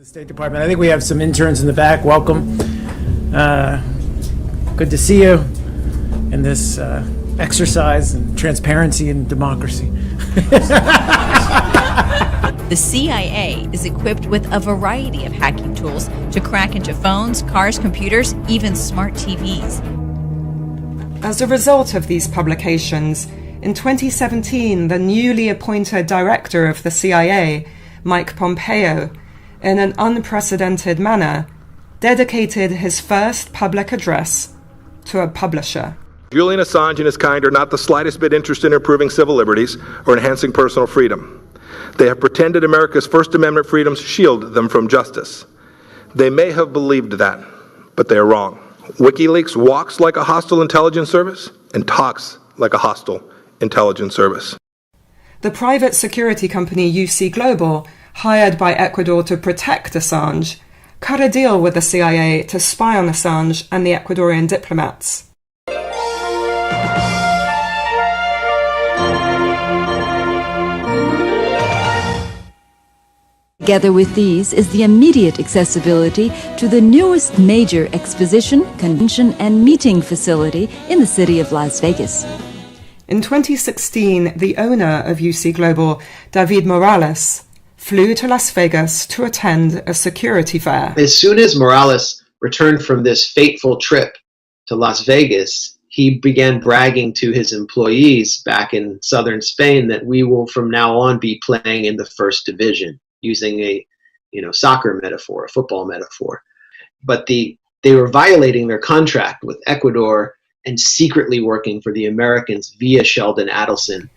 The State Department. I think we have some interns in the back. Welcome. Good to see you in this exercise in transparency and democracy. The CIA is equipped with a variety of hacking tools to crack into phones, cars, computers, even smart TVs. As a result of these publications, in 2017, the newly appointed director of the CIA, Mike Pompeo, in an unprecedented manner, dedicated his first public address to a publisher. Julian Assange and his kind are not the slightest bit interested in improving civil liberties or enhancing personal freedom. They have pretended America's First Amendment freedoms shield them from justice. They may have believed that, but they are wrong. WikiLeaks walks like a hostile intelligence service and talks like a hostile intelligence service. The private security company UC Global, hired by Ecuador to protect Assange, cut a deal with the CIA to spy on Assange and the Ecuadorian diplomats. Together with these is the immediate accessibility to the newest major exposition, convention, and meeting facility in the city of Las Vegas. In 2016, the owner of UC Global, David Morales, flew to Las Vegas to attend a security fair. As soon as Morales returned from this fateful trip to Las Vegas, he began bragging to his employees back in southern Spain that we will from now on be playing in the first division, using a soccer metaphor, a football metaphor. But they were violating their contract with Ecuador and secretly working for the Americans via Sheldon Adelson.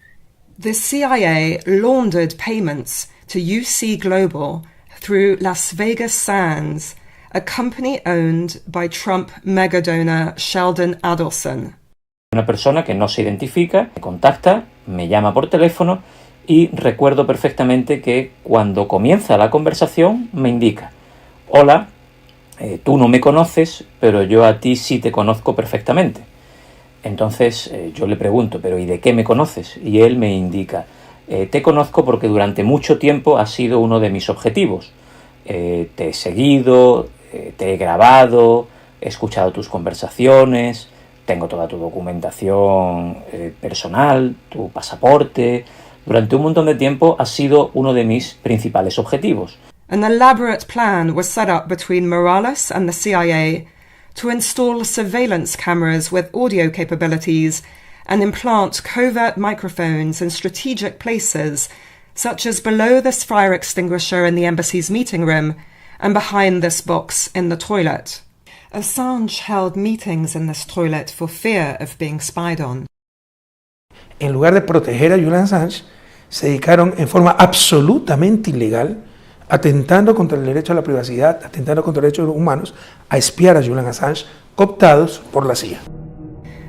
The CIA laundered payments to UC Global through Las Vegas Sands, a company owned by Trump megadonor Sheldon Adelson. Una persona que no se identifica, me contacta, me llama por teléfono y recuerdo perfectamente que cuando comienza la conversación me indica: hola, tú no me conoces, pero yo a ti sí te conozco perfectamente. Entonces yo le pregunto, ¿pero y de qué me conoces? Y él me indica: te conozco porque durante mucho tiempo has sido uno de mis objetivos. Te he seguido, te he grabado, he escuchado tus conversaciones, tengo toda tu documentación personal, tu pasaporte. Durante un montón de tiempo has sido uno de mis principales objetivos. An elaborate plan was set up between Morales and the CIA to install surveillance cameras with audio capabilities and implant covert microphones in strategic places, such as below this fire extinguisher in the embassy's meeting room and behind this box in the toilet. Assange held meetings in this toilet for fear of being spied on. En lugar de proteger a Julian Assange, se dedicaron en forma absolutamente ilegal, atentando contra el derecho a la privacidad, atentando contra los derechos humanos, a espiar a Julian Assange, cooptados por la CIA.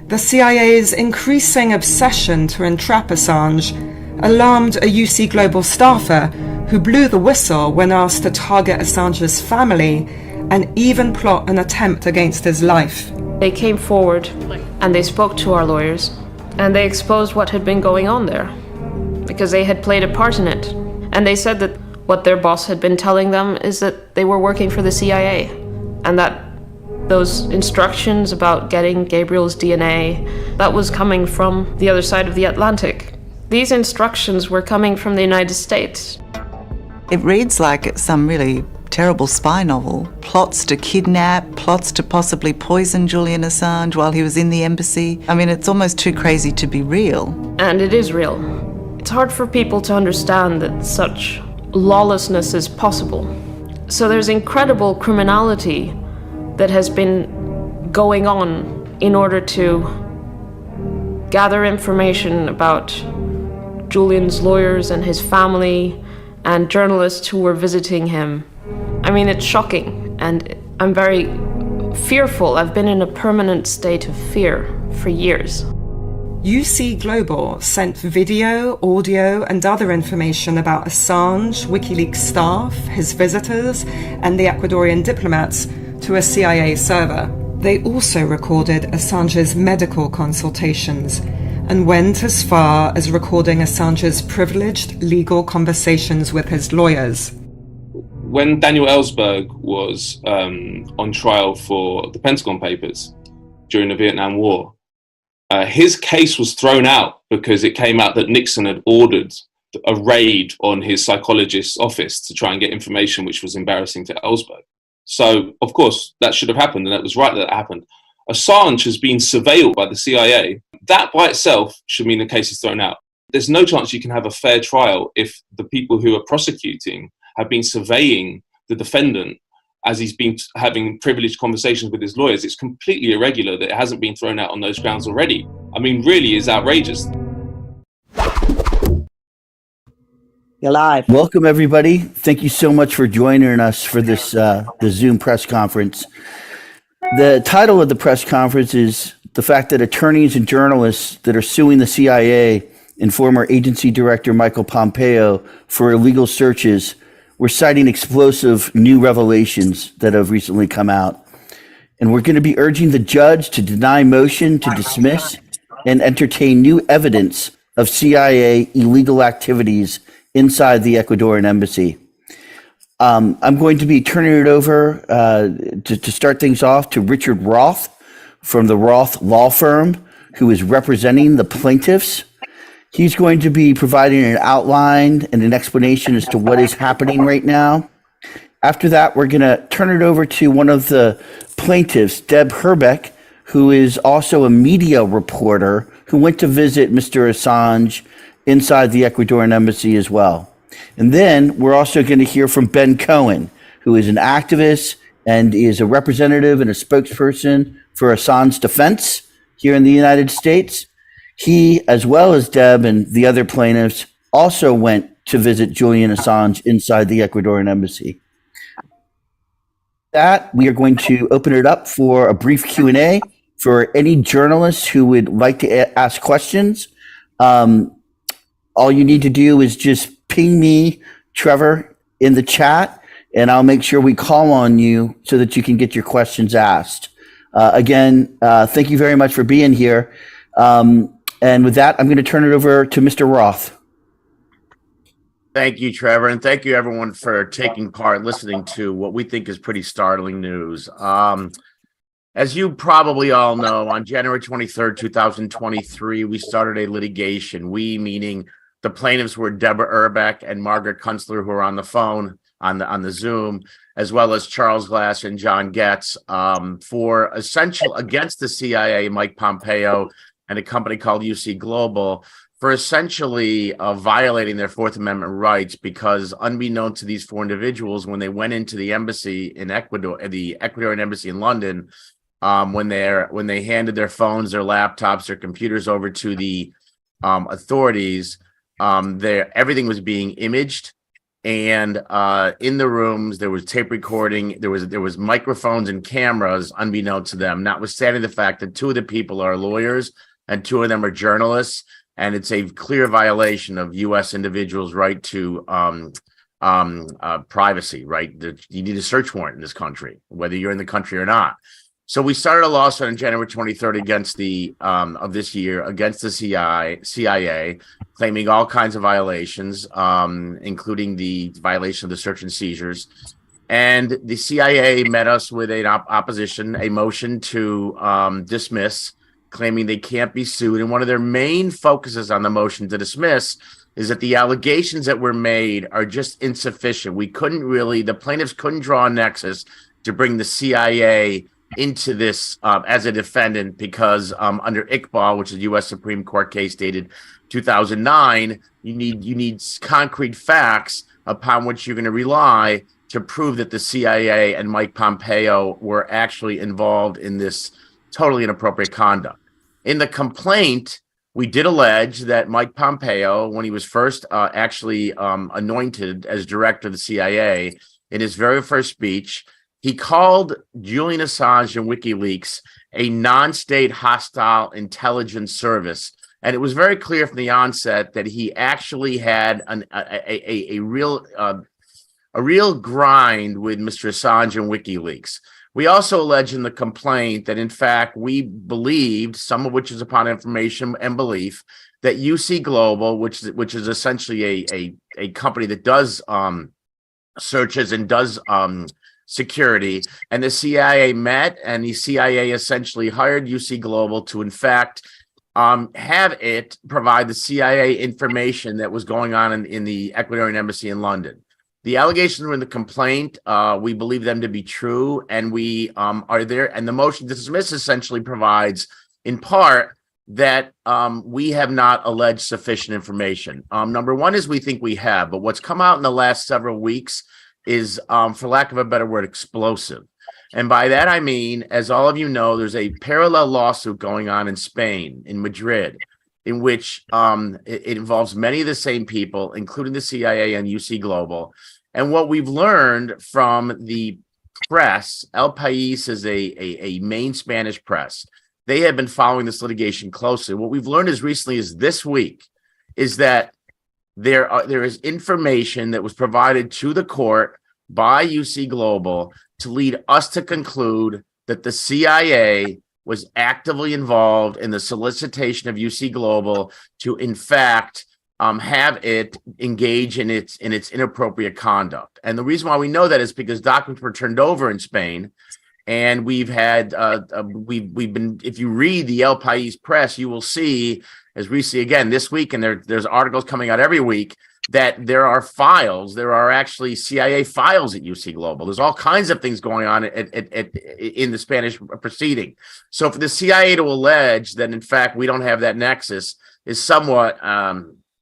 The CIA's increasing obsession to entrap Assange alarmed a UC Global staffer who blew the whistle when asked to target Assange's family and even plot an attempt against his life. They came forward and they spoke to our lawyers and they exposed what had been going on there because they had played a part in it. And they said that what their boss had been telling them is that they were working for the CIA and that those instructions about getting Gabriel's DNA, that was coming from the other side of the Atlantic. These instructions were coming from the United States. It reads like some really terrible spy novel. Plots to kidnap, plots to possibly poison Julian Assange while he was in the embassy. I mean, it's almost too crazy to be real. And it is real. It's hard for people to understand that such lawlessness is possible. So there's incredible criminality that has been going on in order to gather information about Julian's lawyers and his family and journalists who were visiting him. I mean, it's shocking, and I'm very fearful. I've been in a permanent state of fear for years. UC Global sent video, audio, and other information about Assange, WikiLeaks staff, his visitors, and the Ecuadorian diplomats to a CIA server. They also recorded Assange's medical consultations and went as far as recording Assange's privileged legal conversations with his lawyers. When Daniel Ellsberg was on trial for the Pentagon Papers during the Vietnam War, his case was thrown out because it came out that Nixon had ordered a raid on his psychologist's office to try and get information which was embarrassing to Ellsberg. So, of course, that should have happened, and it was right that it happened. Assange has been surveilled by the CIA. That by itself should mean the case is thrown out. There's no chance you can have a fair trial if the people who are prosecuting have been surveying the defendant as he's been having privileged conversations with his lawyers. It's completely irregular that it hasn't been thrown out on those grounds already. I mean, really is outrageous. You're live. Welcome, everybody. Thank you so much for joining us for this the Zoom press conference. The title of the press conference is the fact that attorneys and journalists that are suing the CIA and former agency director Michael Pompeo for illegal searches were citing explosive new revelations that have recently come out. And we're going to be urging the judge to deny motion to dismiss and entertain new evidence of CIA illegal activities inside the Ecuadorian embassy. I'm going to be turning it over to start things off to Richard Roth from the Roth Law Firm, who is representing the plaintiffs. He's going to be providing an outline and an explanation as to what is happening right now. After that, we're going to turn it over to one of the plaintiffs, Deb Herbeck, who is also a media reporter who went to visit Mr. Assange inside the Ecuadorian embassy as well. And then we're also going to hear from Ben Cohen, who is an activist and is a representative and a spokesperson for Assange's defense here in the United States. He, as well as Deb and the other plaintiffs, also went to visit Julian Assange inside the Ecuadorian embassy. That we are going to open it up for a brief Q&A for any journalists who would like to ask questions. All you need to do is just ping me, Trevor, in the chat, and I'll make sure we call on you so that you can get your questions asked. Again, thank you very much for being here. And with that, I'm going to turn it over to Mr. Roth. Thank you, Trevor, and thank you, everyone, for taking part, listening to what we think is pretty startling news. As you probably all know, on January 23rd, 2023, we started a litigation. We, meaning the plaintiffs, were Deborah Erbeck and Margaret Kunstler, who are on the phone on the Zoom, as well as Charles Glass and John Getz, for against the CIA, Mike Pompeo, and a company called UC Global, for essentially violating their Fourth Amendment rights, because unbeknown to these four individuals, when they went into the embassy in Ecuador, the Ecuadorian embassy in London, when they handed their phones, their laptops, their computers over to the authorities, everything was being imaged, and in the rooms there was tape recording, there was microphones and cameras, unbeknown to them, notwithstanding the fact that two of the people are lawyers and two of them are journalists, and it's a clear violation of U.S. individuals' right to privacy. Right, you need a search warrant in this country, whether you're in the country or not. So we started a lawsuit on January 23rd against of this year against the CIA, claiming all kinds of violations, including the violation of the search and seizures. And the CIA met us with an opposition, a motion to dismiss, claiming they can't be sued. And one of their main focuses on the motion to dismiss is that the allegations that were made are just insufficient. The plaintiffs couldn't draw a nexus to bring the CIA into this as a defendant, because under Iqbal, which is a U.S. Supreme Court case dated 2009, you need concrete facts upon which you're going to rely to prove that the CIA and Mike Pompeo were actually involved in this totally inappropriate conduct. In the complaint, we did allege that Mike Pompeo, when he was first actually anointed as director of the CIA, in his very first speech, he called Julian Assange and WikiLeaks a non-state hostile intelligence service. And it was very clear from the onset that he actually had a real grind with Mr. Assange and WikiLeaks. We also allege in the complaint that, in fact, we believed, some of which is upon information and belief, that UC Global, which is essentially a company that does searches and does security. And the CIA met, and the CIA essentially hired UC Global to, in fact, have it provide the CIA information that was going on in the Ecuadorian embassy in London. The allegations were in the complaint. We believe them to be true, and we are there. And the motion to dismiss essentially provides, in part, that we have not alleged sufficient information. Number one is we think we have, but what's come out in the last several weeks is, for lack of a better word, explosive. And by that, I mean, as all of you know, there's a parallel lawsuit going on in Spain, in Madrid, in which it involves many of the same people, including the CIA and UC Global. And what we've learned from the press, El País is a main Spanish press. They have been following this litigation closely. What we've learned as recently as this week is that there is information that was provided to the court by UC Global to lead us to conclude that the CIA was actively involved in the solicitation of UC Global to, in fact, have it engage in its inappropriate conduct. And the reason why we know that is because documents were turned over in Spain, and we've had we've been. If you read the El País press, you will see, as we see again this week, and there's articles coming out every week, that there are files. There are actually CIA files at UC Global. There's all kinds of things going on in the Spanish proceeding. So for the CIA to allege that, in fact, we don't have that nexus is somewhat,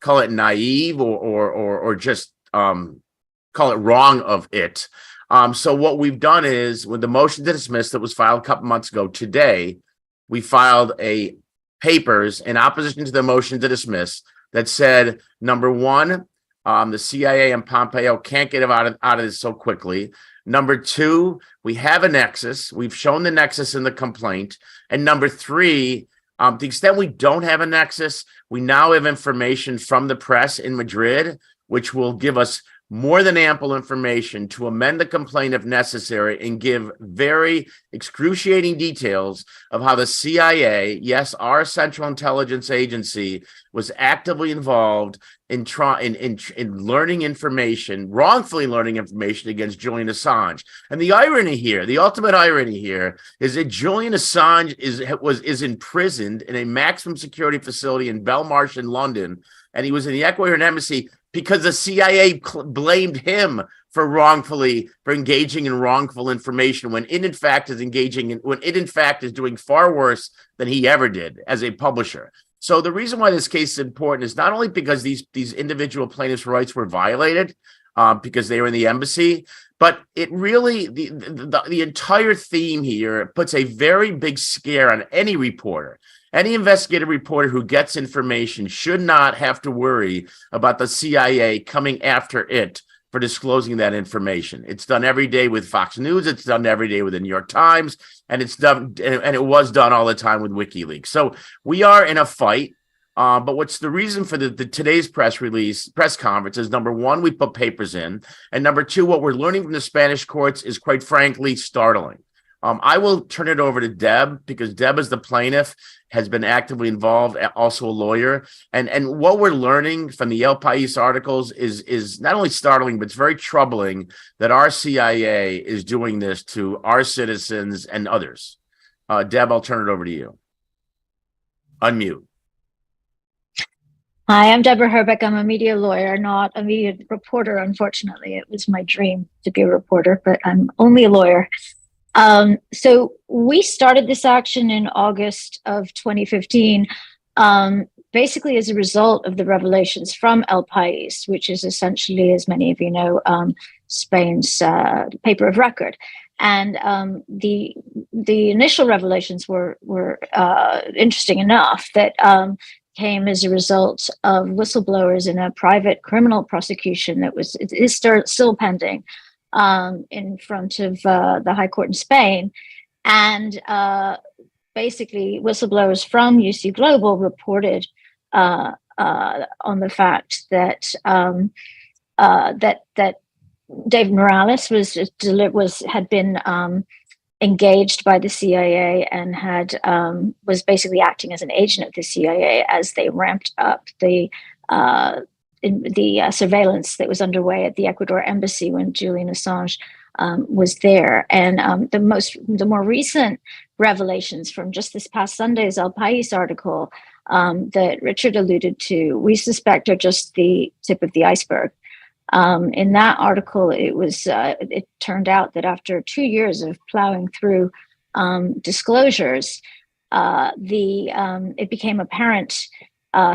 call it naive or just call it wrong of it. So what we've done is, with the motion to dismiss that was filed a couple months ago today, we filed a papers in opposition to the motion to dismiss that said, number one, the CIA and Pompeo can't get out of this so quickly. Number two, we have a nexus. We've shown the nexus in the complaint. And number three, to the extent we don't have a nexus, we now have information from the press in Madrid, which will give us more than ample information to amend the complaint if necessary and give very excruciating details of how the CIA, yes, our Central Intelligence Agency, was actively involved in learning information, wrongfully learning information against Julian Assange. And the irony here, the ultimate irony here, is that Julian Assange is imprisoned in a maximum security facility in Belmarsh in London, and he was in the Ecuadorian embassy because the CIA blamed him for engaging in wrongful information when it in fact is doing far worse than he ever did as a publisher. So the reason why this case is important is not only because these individual plaintiffs' rights were violated because they were in the embassy, but it really, the entire theme here puts a very big scare on any reporter. Any investigative reporter who gets information should not have to worry about the CIA coming after it for disclosing that information. It's done every day with Fox News. It's done every day with the New York Times, and it's done, and it was done all the time with WikiLeaks. So we are in a fight. But what's the reason for the today's press conference is, number one, we put papers in, and number two, what we're learning from the Spanish courts is, quite frankly, startling. I will turn it over to Deb, because Deb is the plaintiff, has been actively involved, also a lawyer. And what we're learning from the El País articles is not only startling, but it's very troubling that our CIA is doing this to our citizens and others. Deb, I'll turn it over to you. Unmute. Hi, I'm Deborah Herbeck. I'm a media lawyer, not a media reporter, unfortunately. It was my dream to be a reporter, but I'm only a lawyer. So we started this action in August of 2015, basically as a result of the revelations from El País, which is essentially, as many of you know, Spain's paper of record. And the initial revelations were interesting enough that came as a result of whistleblowers in a private criminal prosecution that is still pending in front of the High Court in Spain. And basically, whistleblowers from UC Global reported on the fact that that David Morales had been engaged by the CIA and was basically acting as an agent of the CIA as they ramped up the surveillance that was underway at the Ecuador embassy when Julian Assange was there. And the more recent revelations from just this past Sunday's El País article that Richard alluded to, we suspect are just the tip of the iceberg. In that article, it turned out that after 2 years of plowing through disclosures, it became apparent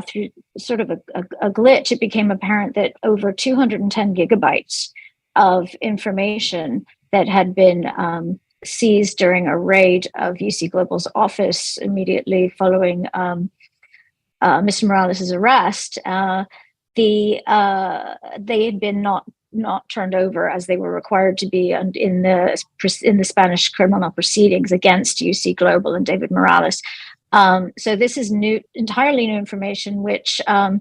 through sort of a glitch. It became apparent that over 210 gigabytes of information that had been seized during a raid of UC Global's office immediately following Mr. Morales' arrest, they had been not turned over as they were required to be in the Spanish criminal proceedings against UC Global and David Morales. So this is entirely new information, which the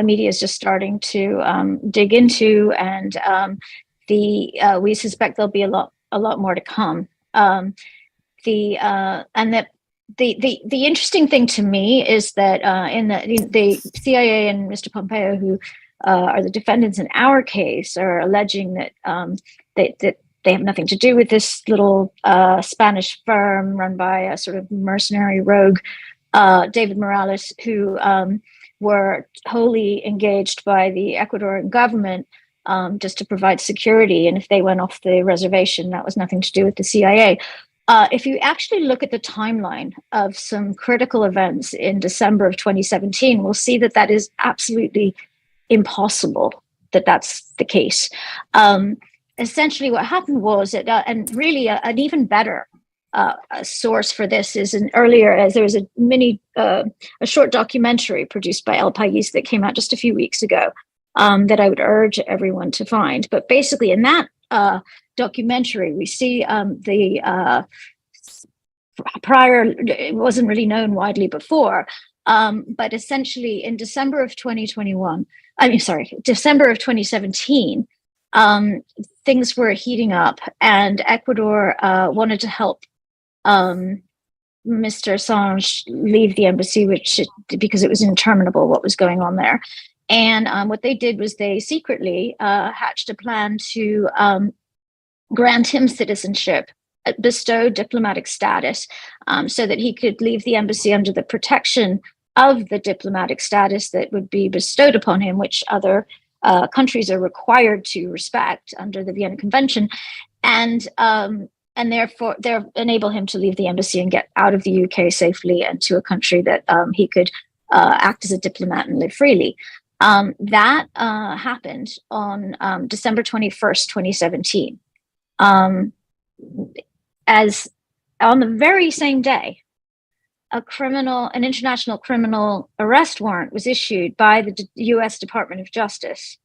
media is just starting to dig into, and we suspect there'll be a lot more to come. The interesting thing to me is that in the CIA and Mr. Pompeo, who are the defendants in our case, are alleging that that they have nothing to do with this little Spanish firm run by a sort of mercenary rogue David Morales, who were wholly engaged by the Ecuadorian government just to provide security. And if they went off the reservation, that was nothing to do with the CIA. If you actually look at the timeline of some critical events in December of 2017, we'll see that that is absolutely impossible that that's the case. Essentially, what happened was that, and really an even better source for this is there was a short documentary produced by El País that came out just a few weeks ago that I would urge everyone to find. But basically, in that documentary, we see it wasn't really known widely before, but essentially in December of 2017, things were heating up, and Ecuador wanted to help Mr. Assange leave the embassy, because it was interminable what was going on there. And what they did was they secretly hatched a plan to grant him citizenship, bestow diplomatic status, so that he could leave the embassy under the protection of the diplomatic status that would be bestowed upon him, which other countries are required to respect under the Vienna Convention, and therefore they enable him to leave the embassy and get out of the UK safely and to a country that he could act as a diplomat and live freely. That happened on December 21st, 2017. As on the very same day, an international criminal arrest warrant was issued by the U.S. Department of Justice,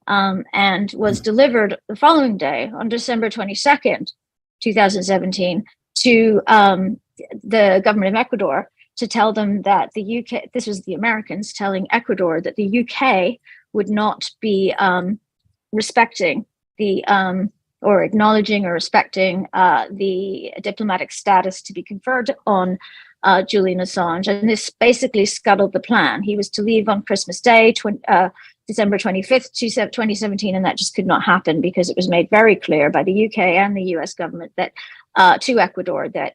and was delivered the following day, on December 22nd, 2017, to the government of Ecuador to tell them that the UK, this was the Americans telling Ecuador that the UK would not be respecting or acknowledging or respecting the diplomatic status to be conferred on Julian Assange. And this basically scuttled the plan. He was to leave on Christmas Day, December 25th, 2017, and that just could not happen because it was made very clear by the UK and the US government that to Ecuador that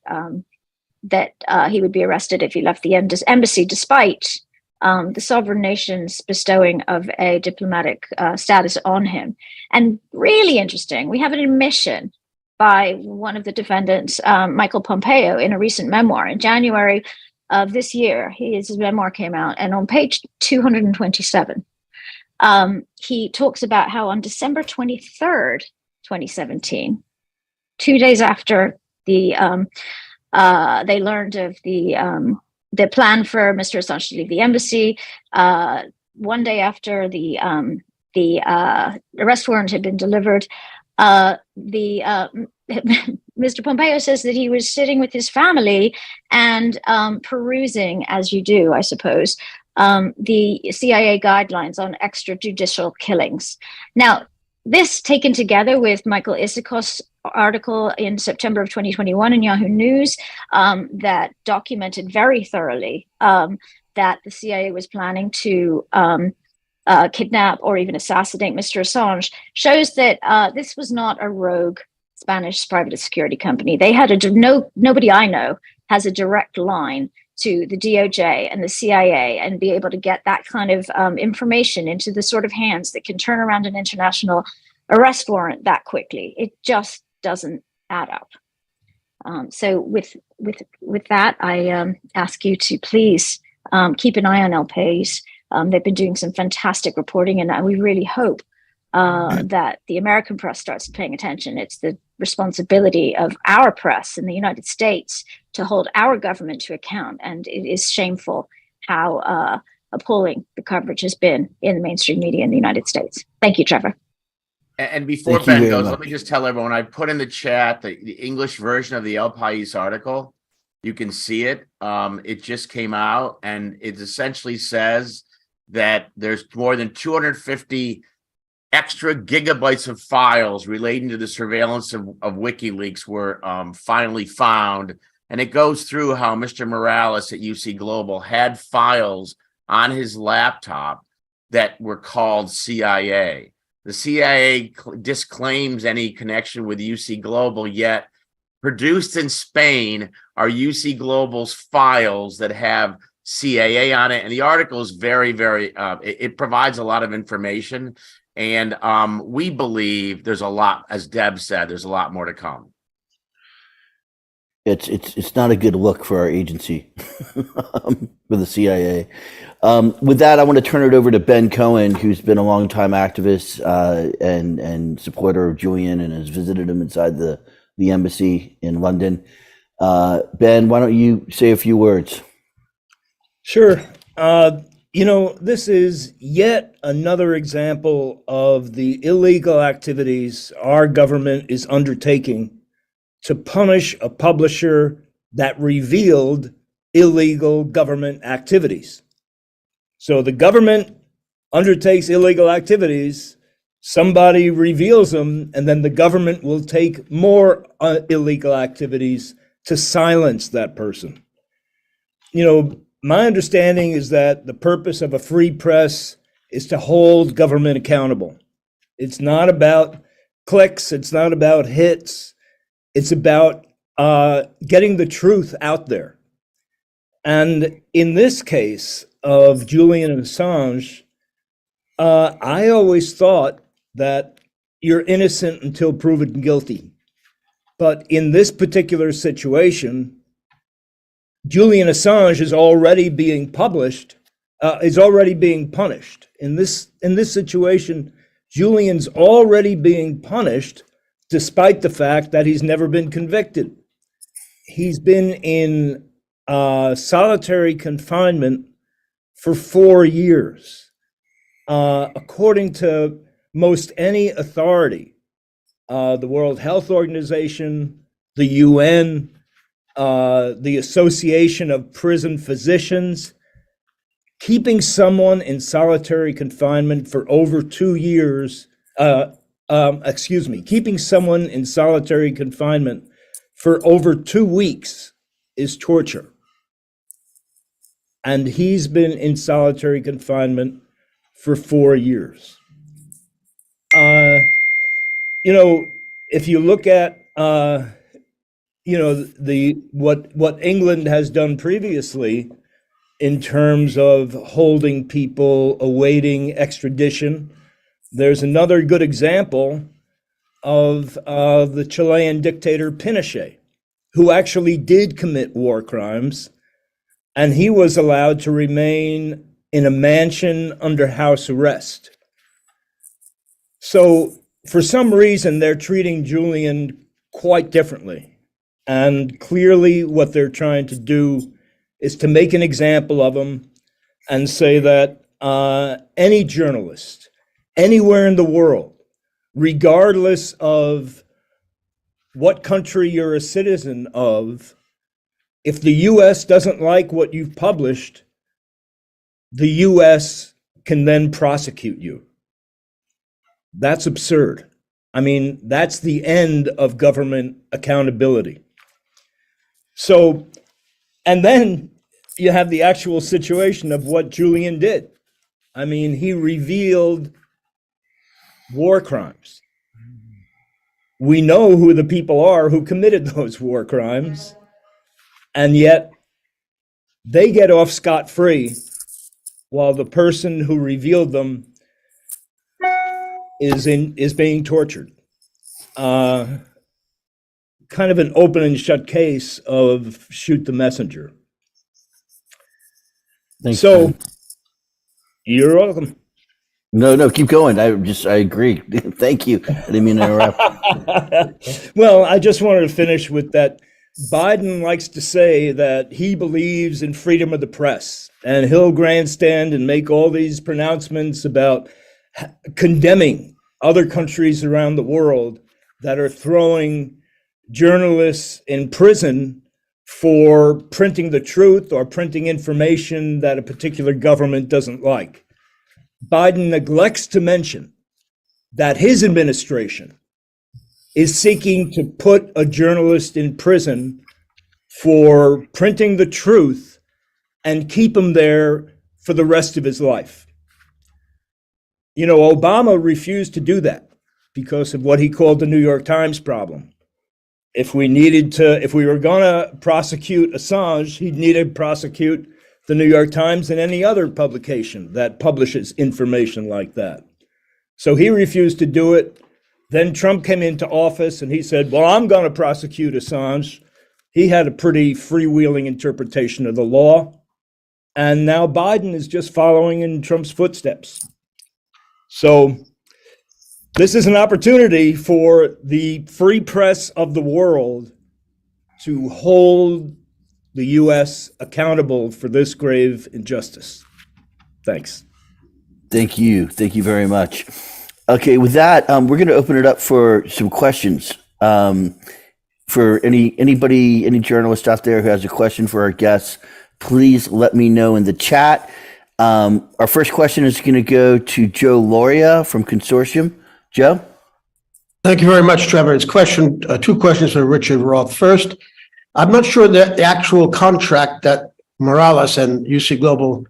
he would be arrested if he left the embassy, despite the sovereign nation's bestowing of a diplomatic status on him. And really interesting, we have an admission by one of the defendants, Michael Pompeo, in a recent memoir. In January of this year, his memoir came out, and on page 227, he talks about how on December 23rd, 2017, 2 days after they learned of the plan for Mr. Assange to leave the embassy, 1 day after the arrest warrant had been delivered, Mr. Pompeo says that he was sitting with his family and perusing, as you do, I suppose, the CIA guidelines on extrajudicial killings. Now, this taken together with Michael Isikoff's article in September of 2021 in Yahoo News that documented very thoroughly that the CIA was planning to kidnap or even assassinate Mr. Assange shows that this was not a rogue Spanish private security company. They had nobody I know has a direct line to the DOJ and the CIA and be able to get that kind of information into the sort of hands that can turn around an international arrest warrant that quickly. It just doesn't add up. So with that, I ask you to please keep an eye on El País. They've been doing some fantastic reporting, and we really hope that the American press starts paying attention. It's the responsibility of our press in the United States to hold our government to account, and it is shameful how appalling the coverage has been in the mainstream media in the United States. Thank you, Trevor. And before Thank you Ben very goes, much. let me just tell everyone, I put in the chat the English version of the El País article. You can see it. It just came out, and it essentially says that there's more than 250 extra gigabytes of files relating to the surveillance of WikiLeaks were finally found. And it goes through how Mr. Morales at UC Global had files on his laptop that were called CIA. The CIA disclaims any connection with UC Global, yet produced in Spain are UC Global's files that have CIA on it. And the article is very, very, it provides a lot of information. And we believe there's a lot, as Deb said, there's a lot more to come. It's not a good look for our agency, for the CIA. With that, I want to turn it over to Ben Cohen, who's been a longtime activist and supporter of Julian and has visited him inside the embassy in London. Ben, why don't you say a few words? Sure. This is yet another example of the illegal activities our government is undertaking to punish a publisher that revealed illegal government activities. So the government undertakes illegal activities, somebody reveals them, and then the government will take more illegal activities to silence that person. My understanding is that the purpose of a free press is to hold government accountable. It's not about clicks, it's not about hits, it's about getting the truth out there. And in this case of Julian Assange, I always thought that you're innocent until proven guilty. But in this particular situation, Julian Assange is already being punished. In this situation, Julian's already being punished, despite the fact that he's never been convicted. He's been in solitary confinement for 4 years. According to most any authority, the World Health Organization, the UN, the Association of Prison Physicians, keeping someone in solitary confinement for over 2 years, keeping someone in solitary confinement for over 2 weeks is torture. And he's been in solitary confinement for 4 years. If you look at what England has done previously in terms of holding people awaiting extradition, there's another good example of the Chilean dictator Pinochet, who actually did commit war crimes, and he was allowed to remain in a mansion under house arrest. So for some reason, they're treating Julian quite differently. And clearly what they're trying to do is to make an example of him and say that any journalist, anywhere in the world, regardless of what country you're a citizen of, if the US doesn't like what you've published, the US can then prosecute you. That's absurd. I mean, that's the end of government accountability. So, and then you have the actual situation of what Julian did. I mean, he revealed war crimes. We know who the people are who committed those war crimes, and yet they get off scot-free while the person who revealed them is being tortured. Kind of an open and shut case of shoot the messenger. Thanks, So, Ben. you're welcome. No, keep going. I agree. Thank you. I didn't mean to interrupt. Well, I just wanted to finish with that. Biden likes to say that he believes in freedom of the press, and he'll grandstand and make all these pronouncements about condemning other countries around the world that are throwing journalists in prison for printing the truth or printing information that a particular government doesn't like. Biden neglects to mention that his administration is seeking to put a journalist in prison for printing the truth and keep him there for the rest of his life. You know, Obama refused to do that because of what he called the New York Times problem. If we were going to prosecute Assange, he'd need to prosecute the New York Times and any other publication that publishes information like that. So he refused to do it. Then Trump came into office and he said, well, I'm going to prosecute Assange. He had a pretty freewheeling interpretation of the law. And now Biden is just following in Trump's footsteps. So this is an opportunity for the free press of the world to hold the U.S. accountable for this grave injustice. Thanks. Thank you. Thank you very much. Okay, with that, we're going to open it up for some questions. For any journalist out there who has a question for our guests, please let me know in the chat. Our first question is going to go to Joe Loria from Consortium. Joe? Thank you very much, Trevor. It's two questions for Richard Roth. First, I'm not sure that the actual contract that Morales and UC Global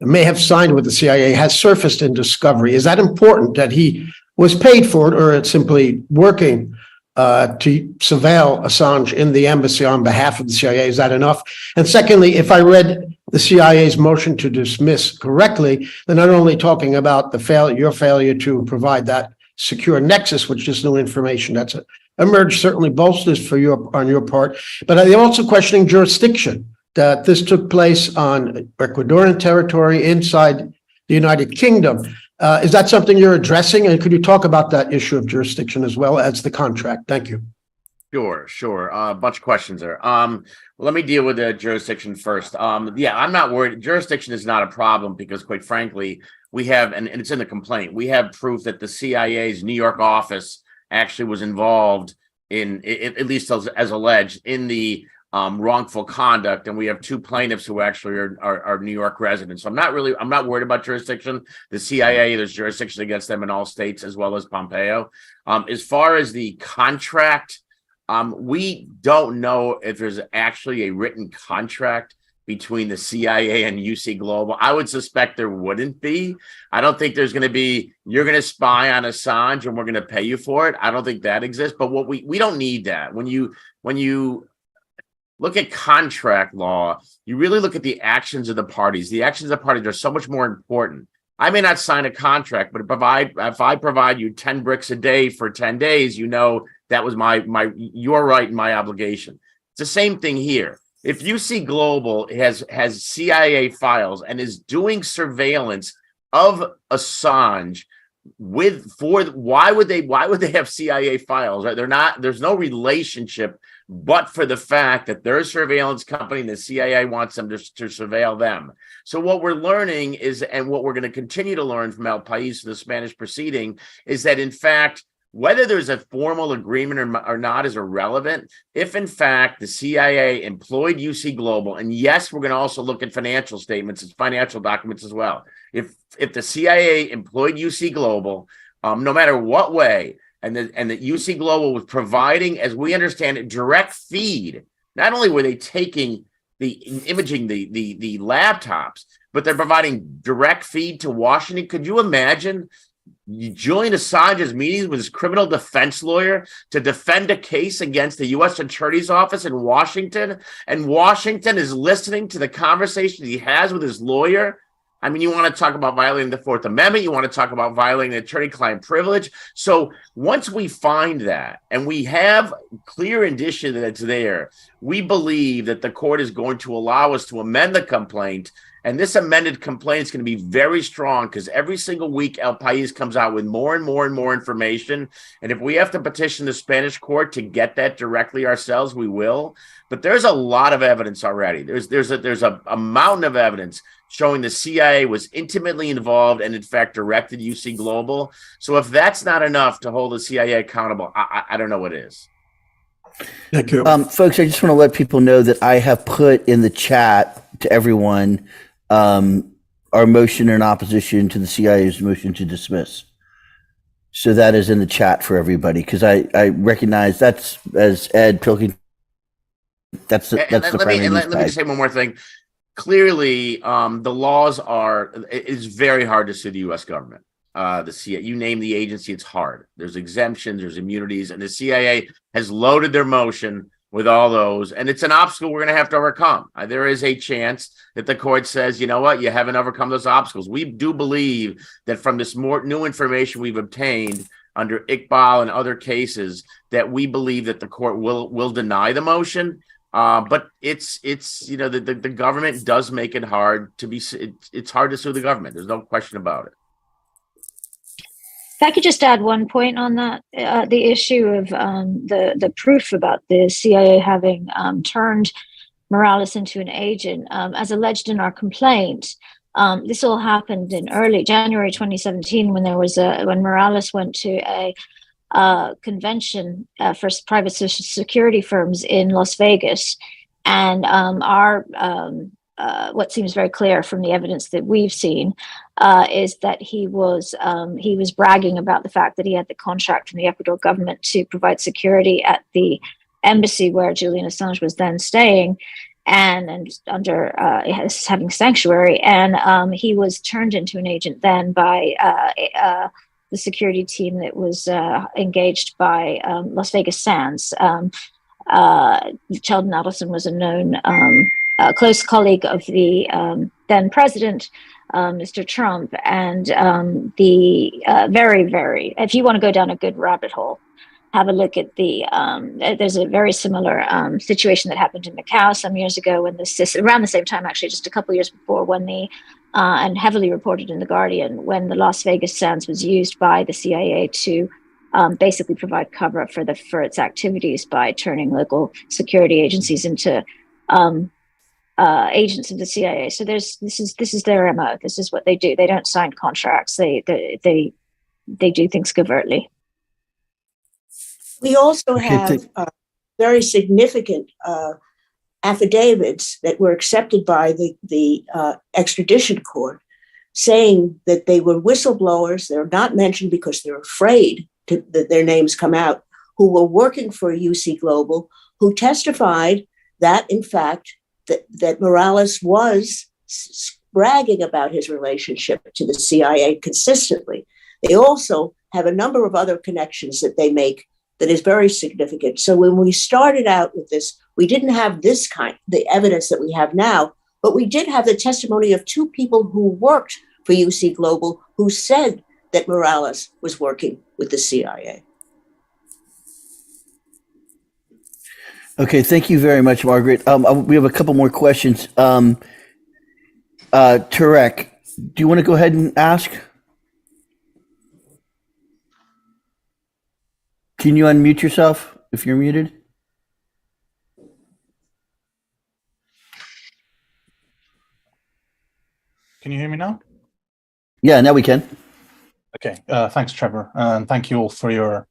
may have signed with the CIA has surfaced in discovery. Is that important that he was paid for it, or it's simply working to surveil Assange in the embassy on behalf of the CIA? Is that enough? And secondly, if I read the CIA's motion to dismiss correctly, they're not only talking about your failure to provide that secure nexus, which is new information that's emerged, certainly bolsters on your part, but are they also questioning jurisdiction, that this took place on Ecuadorian territory inside the United Kingdom? Is that something you're addressing? And could you talk about that issue of jurisdiction as well as the contract? Thank you. Sure. A bunch of questions there. Let me deal with the jurisdiction first. Yeah, I'm not worried. Jurisdiction is not a problem because, quite frankly, we have, and it's in the complaint, we have proof that the CIA's New York office actually was involved in, at least as alleged, in the wrongful conduct, and we have two plaintiffs who actually are New York residents. So I'm not worried about jurisdiction. The CIA, there's jurisdiction against them in all states as well as Pompeo. As far as the contract, we don't know if there's actually a written contract between the CIA and UC Global. I would suspect there wouldn't be. I don't think there's going to be, you're going to spy on Assange and we're going to pay you for it. I don't think that exists, but what we don't need that. When you look at contract law, you really look at the actions of the parties. The actions of the parties are so much more important. I may not sign a contract, but if I provide you 10 bricks a day for 10 days, you know that was your right and my obligation. It's the same thing here. If UC Global has CIA files and is doing surveillance of Assange why would they have CIA files? Right? There's no relationship but for the fact that they're a surveillance company and the CIA wants them to surveil them. So what we're learning is, and what we're going to continue to learn from El País, the Spanish proceeding, is that in fact, whether there's a formal agreement or not is irrelevant. If in fact the CIA employed UC Global, and yes, we're going to also look at financial statements and financial documents as well. If the CIA employed UC Global, no matter what way, and that UC Global was providing, as we understand it, direct feed. Not only were they taking the imaging the laptops, but they're providing direct feed to Washington. Could you imagine Julian Assange's meetings with his criminal defense lawyer to defend a case against the U.S. Attorney's Office in Washington, and Washington is listening to the conversation he has with his lawyer? I mean, you want to talk about violating the Fourth Amendment, you want to talk about violating attorney-client privilege. So once we find that, and we have clear indicia that it's there, we believe that the court is going to allow us to amend the complaint. And this amended complaint is going to be very strong because every single week El País comes out with more and more and more information. And if we have to petition the Spanish court to get that directly ourselves, we will. But there's a lot of evidence already. There's a mountain of evidence showing the CIA was intimately involved and in fact directed UC Global. So if that's not enough to hold the CIA accountable, I don't know what is. Thank you. Folks, I just want to let people know that I have put in the chat to everyone our motion in opposition to the CIA's motion to dismiss. So that is in the chat for everybody, because I recognize that's, as Ed Pilkington, that's the primary let me say one more thing. Clearly, the laws it's very hard to sue the U.S. government. The CIA, you name the agency, it's hard. There's exemptions, there's immunities, and the CIA has loaded their motion with all those, and it's an obstacle we're going to have to overcome. There is a chance that the court says, you know what, you haven't overcome those obstacles. We do believe that from this more new information we've obtained under Iqbal and other cases, that we believe that the court will deny the motion. But it's the government does make it hard to be. It's hard to sue the government. There's no question about it. If I could just add one point on that, the issue of the proof about the CIA having turned Morales into an agent, as alleged in our complaint. This all happened in early January 2017 when when Morales went to a convention for private social security firms in Las Vegas, and what seems very clear from the evidence that we've seen is that he was bragging about the fact that he had the contract from the Ecuador government to provide security at the embassy where Julian Assange was then staying, and under having sanctuary, and he was turned into an agent then by the security team that was engaged by Las Vegas Sands. Sheldon Adelson was a known close colleague of the then president, Mr. Trump, and if you want to go down a good rabbit hole, have a look at there's a very similar situation that happened in Macau some years ago when around the same time, actually, just a couple of years before, when and heavily reported in The Guardian, when the Las Vegas Sands was used by the CIA to basically provide cover for its activities by turning local security agencies into agents of the CIA. So this is their MO. This is what they do. They don't sign contracts. They do things covertly. We also have very significant affidavits that were accepted by the extradition court, saying that they were whistleblowers. They're not mentioned because they're afraid that their names come out, who were working for UC Global, who testified that, in fact, that Morales was bragging about his relationship to the CIA consistently. They also have a number of other connections that they make that is very significant. So when we started out with this, we didn't have the evidence that we have now, but we did have the testimony of two people who worked for UC Global who said that Morales was working with the CIA. Okay, thank you very much, Margaret. We have a couple more questions. Tarek, do you want to go ahead and ask? Can you unmute yourself if you're muted? Can you hear me now? Yeah, now we can. Okay, thanks, Trevor, and thank you all for your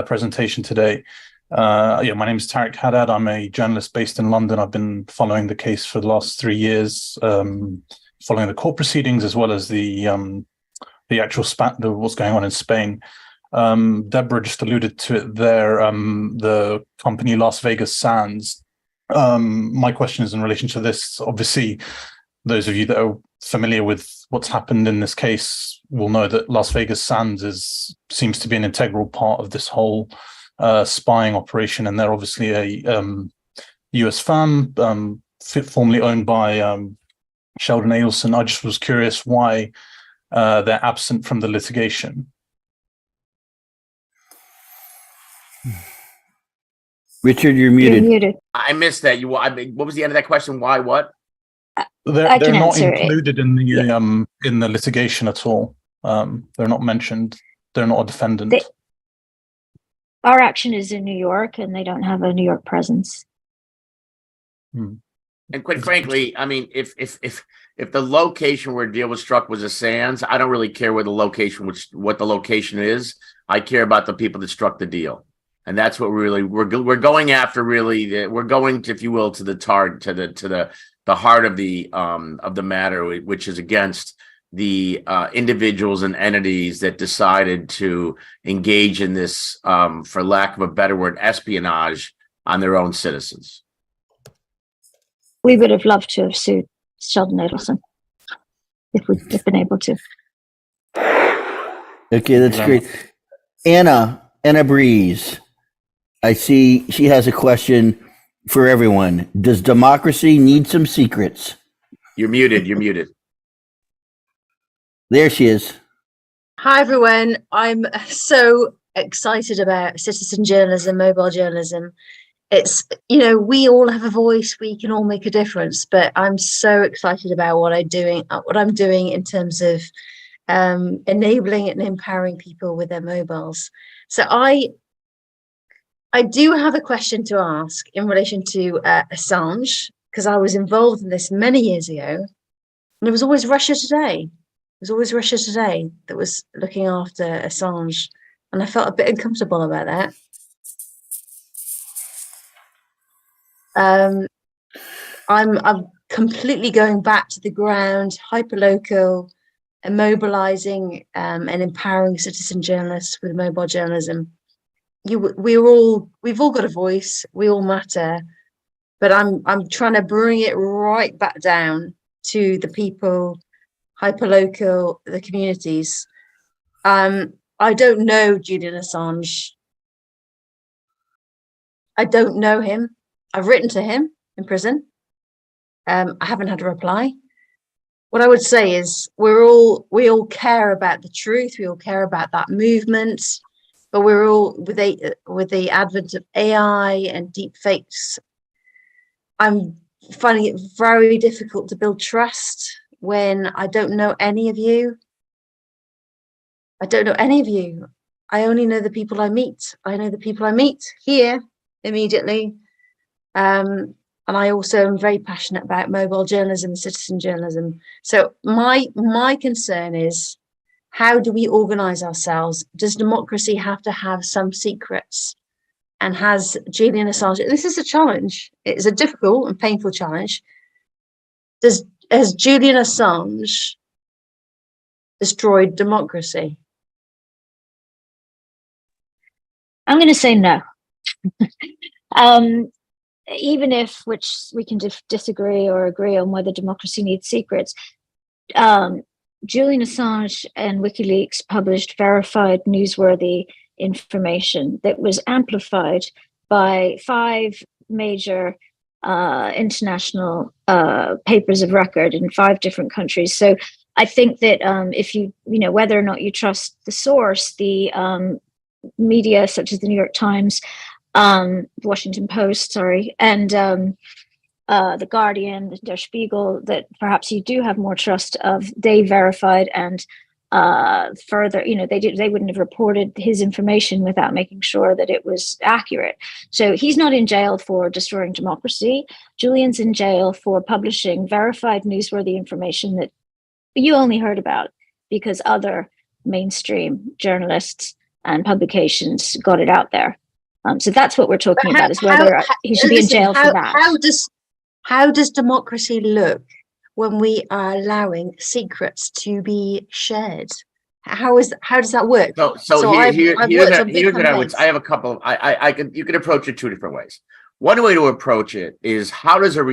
presentation today. My name is Tarek Haddad. I'm a journalist based in London. I've been following the case for the last 3 years, following the court proceedings as well as the actual what's going on in Spain. Deborah just alluded to it there, the company Las Vegas Sands. My question is in relation to this. Obviously, those of you that are familiar with what's happened in this case will know that Las Vegas Sands seems to be an integral part of this whole spying operation, and they're obviously a US firm formerly owned by Sheldon Adelson. I just was curious why they're absent from the litigation. Richard, you're muted. I missed that. What was the end of that question? Why? What? They're not included in the litigation at all. They're not mentioned. They're not a defendant. Our action is in New York, and they don't have a New York presence. And quite frankly, I mean, if the location where a deal was struck was a Sands, I don't really care where the location, what the location is. I care about the people that struck the deal, and that's what we're going after. Really, we're going, if you will, to the heart of the matter, which is against the individuals and entities that decided to engage in this, for lack of a better word, espionage on their own citizens. We would have loved to have sued Sheldon Adelson if we'd been able to. Okay, that's great. Anna Breeze, I see she has a question for everyone. Does democracy need some secrets? You're muted. There she is. Hi, everyone. I'm so excited about citizen journalism, mobile journalism. It's, we all have a voice, we can all make a difference, but I'm so excited about what I'm doing in terms of enabling and empowering people with their mobiles. So I do have a question to ask in relation to Assange, because I was involved in this many years ago, and it was always Russia Today. It was always Russia Today that was looking after Assange, and I felt a bit uncomfortable about that. I'm completely going back to the ground, hyperlocal, and mobilizing and empowering citizen journalists with mobile journalism. We've all got a voice, we all matter, but I'm trying to bring it right back down to the people, hyperlocal, the communities. I don't know Julian Assange. I don't know him. I've written to him in prison. I haven't had a reply. What I would say is we all care about the truth. We all care about that movement, but we're all with the advent of AI and deep fakes. I'm finding it very difficult to build trust when I don't know any of you. I don't know any of you. I only know the people I meet. I know the people I meet here immediately. And I also am very passionate about mobile journalism, citizen journalism. So my concern is, how do we organize ourselves? Does democracy have to have some secrets? And has Julian Assange, this is a challenge. It's a difficult and painful challenge. Has Julian Assange destroyed democracy? I'm going to say no. Even if, which we can disagree or agree on whether democracy needs secrets, Julian Assange and WikiLeaks published verified, newsworthy information that was amplified by 5 major international papers of record in 5 different countries. So I think that if whether or not you trust the source, the media such as the New York Times, the Washington Post, and the Guardian, Der Spiegel, that perhaps you do have more trust of, they verified and further, they wouldn't have reported his information without making sure that it was accurate. So he's not in jail for destroying democracy. Julian's in jail for publishing verified, newsworthy information that you only heard about because other mainstream journalists and publications got it out there. So that's what we're talking about, is whether he should be in jail for that. How does democracy look when we are allowing secrets to be shared? How does that work? So here's what I have a couple of, you could approach it 2 different ways. One way to approach it is, how does an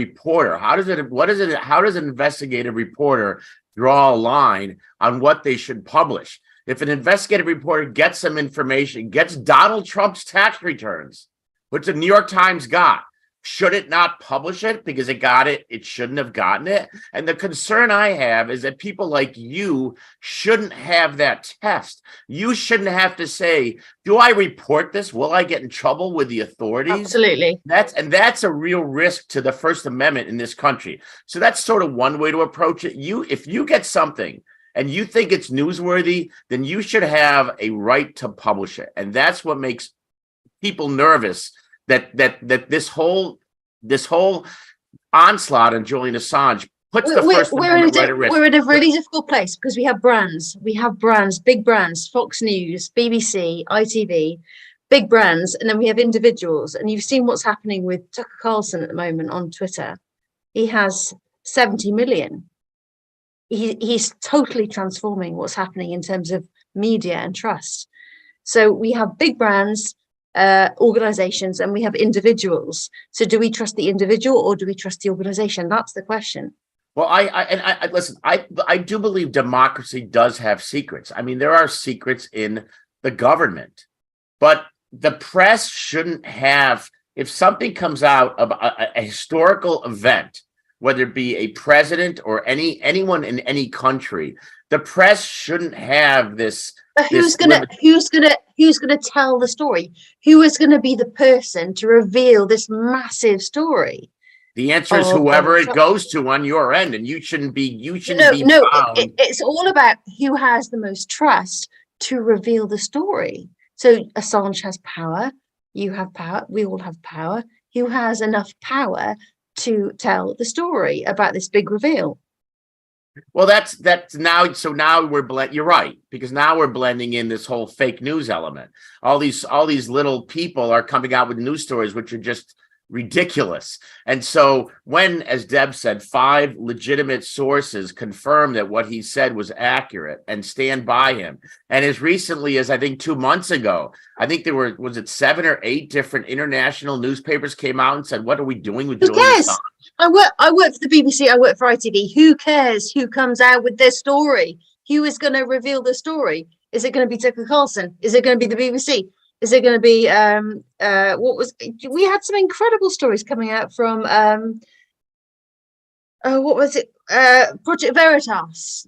investigative reporter draw a line on what they should publish? If an investigative reporter gets some information, gets Donald Trump's tax returns, which the New York Times got, should it not publish it because it got it? It shouldn't have gotten it. And the concern I have is that people like you shouldn't have that test. You shouldn't have to say, do I report this? Will I get in trouble with the authorities? Absolutely. That's a real risk to the First Amendment in this country. So that's sort of one way to approach it. If you get something and you think it's newsworthy, then you should have a right to publish it. And that's what makes people nervous, that this whole onslaught on Julian Assange puts the First Amendment right at risk. We're in a really difficult place because we have brands, big brands, Fox News, BBC, ITV, big brands, and then we have individuals. And you've seen what's happening with Tucker Carlson at the moment on Twitter. He has 70 million. He's totally transforming what's happening in terms of media and trust. So we have big brands, organizations, and we have individuals. So do we trust the individual or do we trust the organization? That's the question. Well, I listen, I do believe democracy does have secrets. I mean, there are secrets in the government, but the press shouldn't have, if something comes out of a historical event, whether it be a president or anyone in any country, the press shouldn't have this. But who's gonna tell the story? Who is gonna be the person to reveal this massive story? The answer is whoever it goes to on your end, and you shouldn't be. It's all about who has the most trust to reveal the story. So Assange has power. You have power. We all have power. Who has enough power to tell the story about this big reveal? Well, that's now. So now you're right, because now we're blending in this whole fake news element. All these little people are coming out with news stories which are just ridiculous. And so when, as Deb said, 5 legitimate sources confirm that what he said was accurate and stand by him, and as recently as I think 2 months ago, I think there was it 7 or 8 different international newspapers came out and said, what are we doing with Julian Assange? I work for the BBC, I work for ITV. Who cares who comes out with their story? Who is going to reveal the story? Is it going to be Tucker Carlson? Is it going to be the BBC? Is it going to be we had some incredible stories coming out from Project Veritas.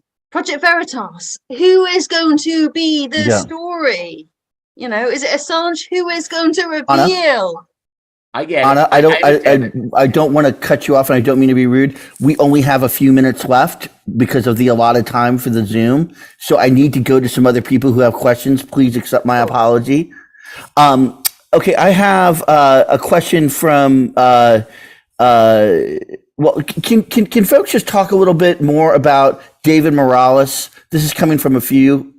Who is going to be the story? You know, is it Assange? Who is going to reveal? Anna, I don't want to cut you off, and I don't mean to be rude. We only have a few minutes left because of the allotted time for the Zoom. So I need to go to some other people who have questions. Please accept my apology. Okay, I have a question from. Well, can folks just talk a little bit more about David Morales? This is coming from a few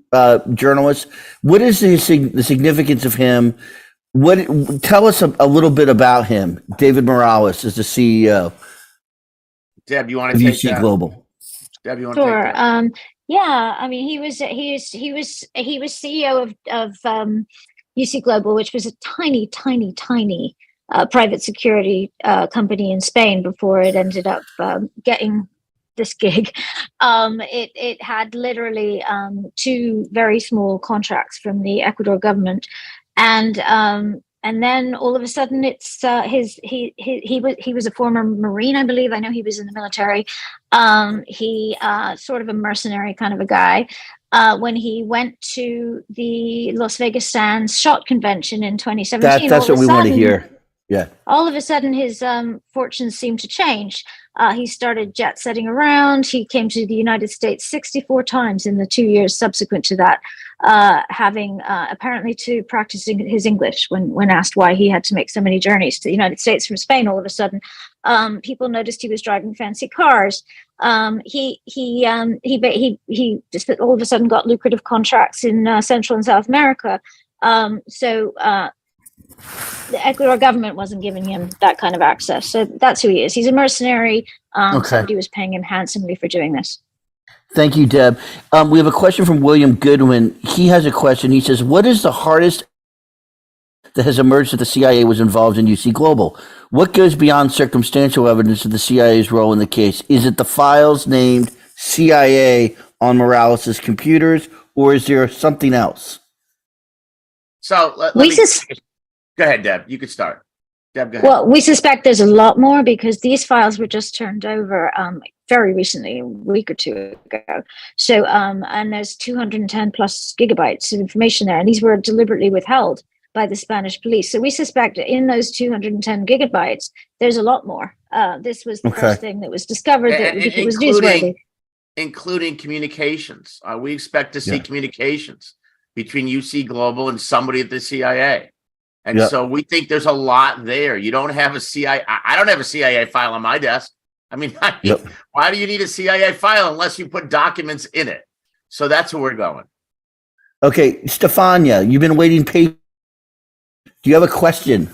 journalists. What is the significance of him? Tell us a little bit about him. David Morales is the CEO. Deb, you want to take that? Global. Deb, you want to Sure. take that? Yeah, I mean, he was CEO of UC Global, which was a tiny private security company in Spain before it ended up getting this gig. It had literally 2 very small contracts from the Ecuador government. And then all of a sudden, it's he was a former Marine, I believe. I know he was in the military. He sort of a mercenary kind of a guy. When he went to the Las Vegas Sands Shot Convention in 2017, that's what we want to hear. Yeah. All of a sudden, his fortunes seemed to change. He started jet setting around. He came to the United States 64 times in the 2 years subsequent to that, having apparently to practicing his English. When asked why he had to make so many journeys to the United States from Spain, all of a sudden, people noticed he was driving fancy cars. He just all of a sudden got lucrative contracts in Central and South America. The Ecuador government wasn't giving him that kind of access. So that's who he is. He's a mercenary. Somebody was paying him handsomely for doing this. Thank you, Deb. We have a question from William Goodwin. He has a question. He says, what is the hardest that has emerged that the CIA was involved in UC Global. What goes beyond circumstantial evidence of the CIA's role in the case? Is it the files named CIA on Morales' computers, or is there something else? So let We me go ahead, Deb. You could start. Deb, go ahead. Well, we suspect there's a lot more because these files were just turned over very recently, a week or two ago. So, and there's 210 plus gigabytes of information there, and these were deliberately withheld by the Spanish police. So we suspect in those 210 gigabytes, there's a lot more. This was the first thing that was discovered that it was newsworthy. Including communications. We expect to see communications between UC Global and somebody at the CIA. And so we think there's a lot there. You don't have a CIA. I don't have a CIA file on my desk. I mean, why do you need a CIA file unless you put documents in it? So that's where we're going. Okay, Stefania, you've been waiting patiently. Do you have a question?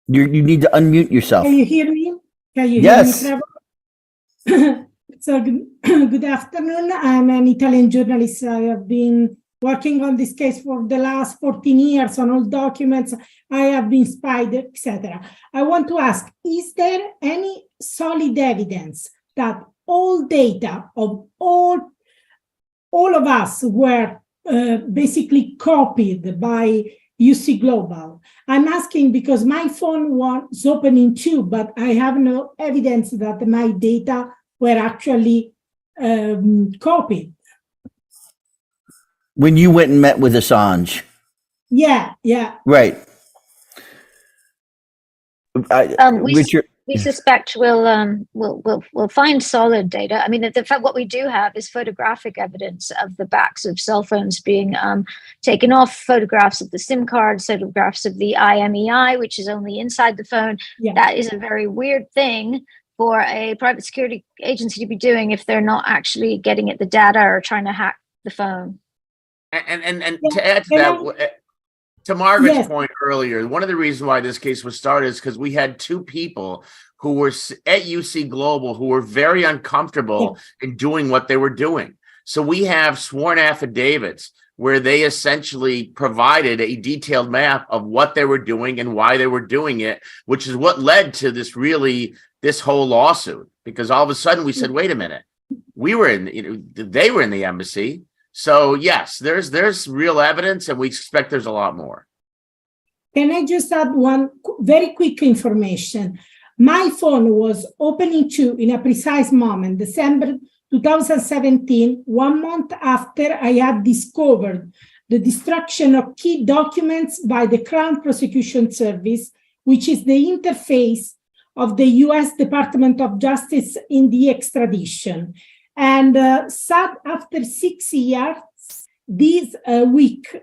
You need to unmute yourself. Can you hear me? Can you hear me, Trevor? So good afternoon. I'm an Italian journalist. I have been working on this case for the last 14 years on all documents. I have been spied, etc. I want to ask, is there any solid evidence that all data of all of us were basically copied by UC Global? I'm asking because my phone was opening too, but I have no evidence that my data were actually copied. When you went and met with Assange. Yeah. Right. We suspect we'll find solid data. I mean, the fact what we do have is photographic evidence of the backs of cell phones being taken off, photographs of the SIM cards, photographs of the IMEI, which is only inside the phone. Yeah. That is a very weird thing for a private security agency to be doing if they're not actually getting at the data or trying to hack the phone. And to add to that, to Margaret's point earlier, one of the reasons why this case was started is because we had two people who were at UC Global who were very uncomfortable in doing what they were doing. So we have sworn affidavits where they essentially provided a detailed map of what they were doing and why they were doing it, which is what led to this whole lawsuit. Because all of a sudden we said, wait a minute, they were in the embassy. So yes, there's real evidence, and we expect there's a lot more. Can I just add one very quick information? My phone was opening too in a precise moment, December 2017, 1 month after I had discovered the destruction of key documents by the Crown Prosecution Service, which is the interface of the US Department of Justice in the extradition. And after 6 years,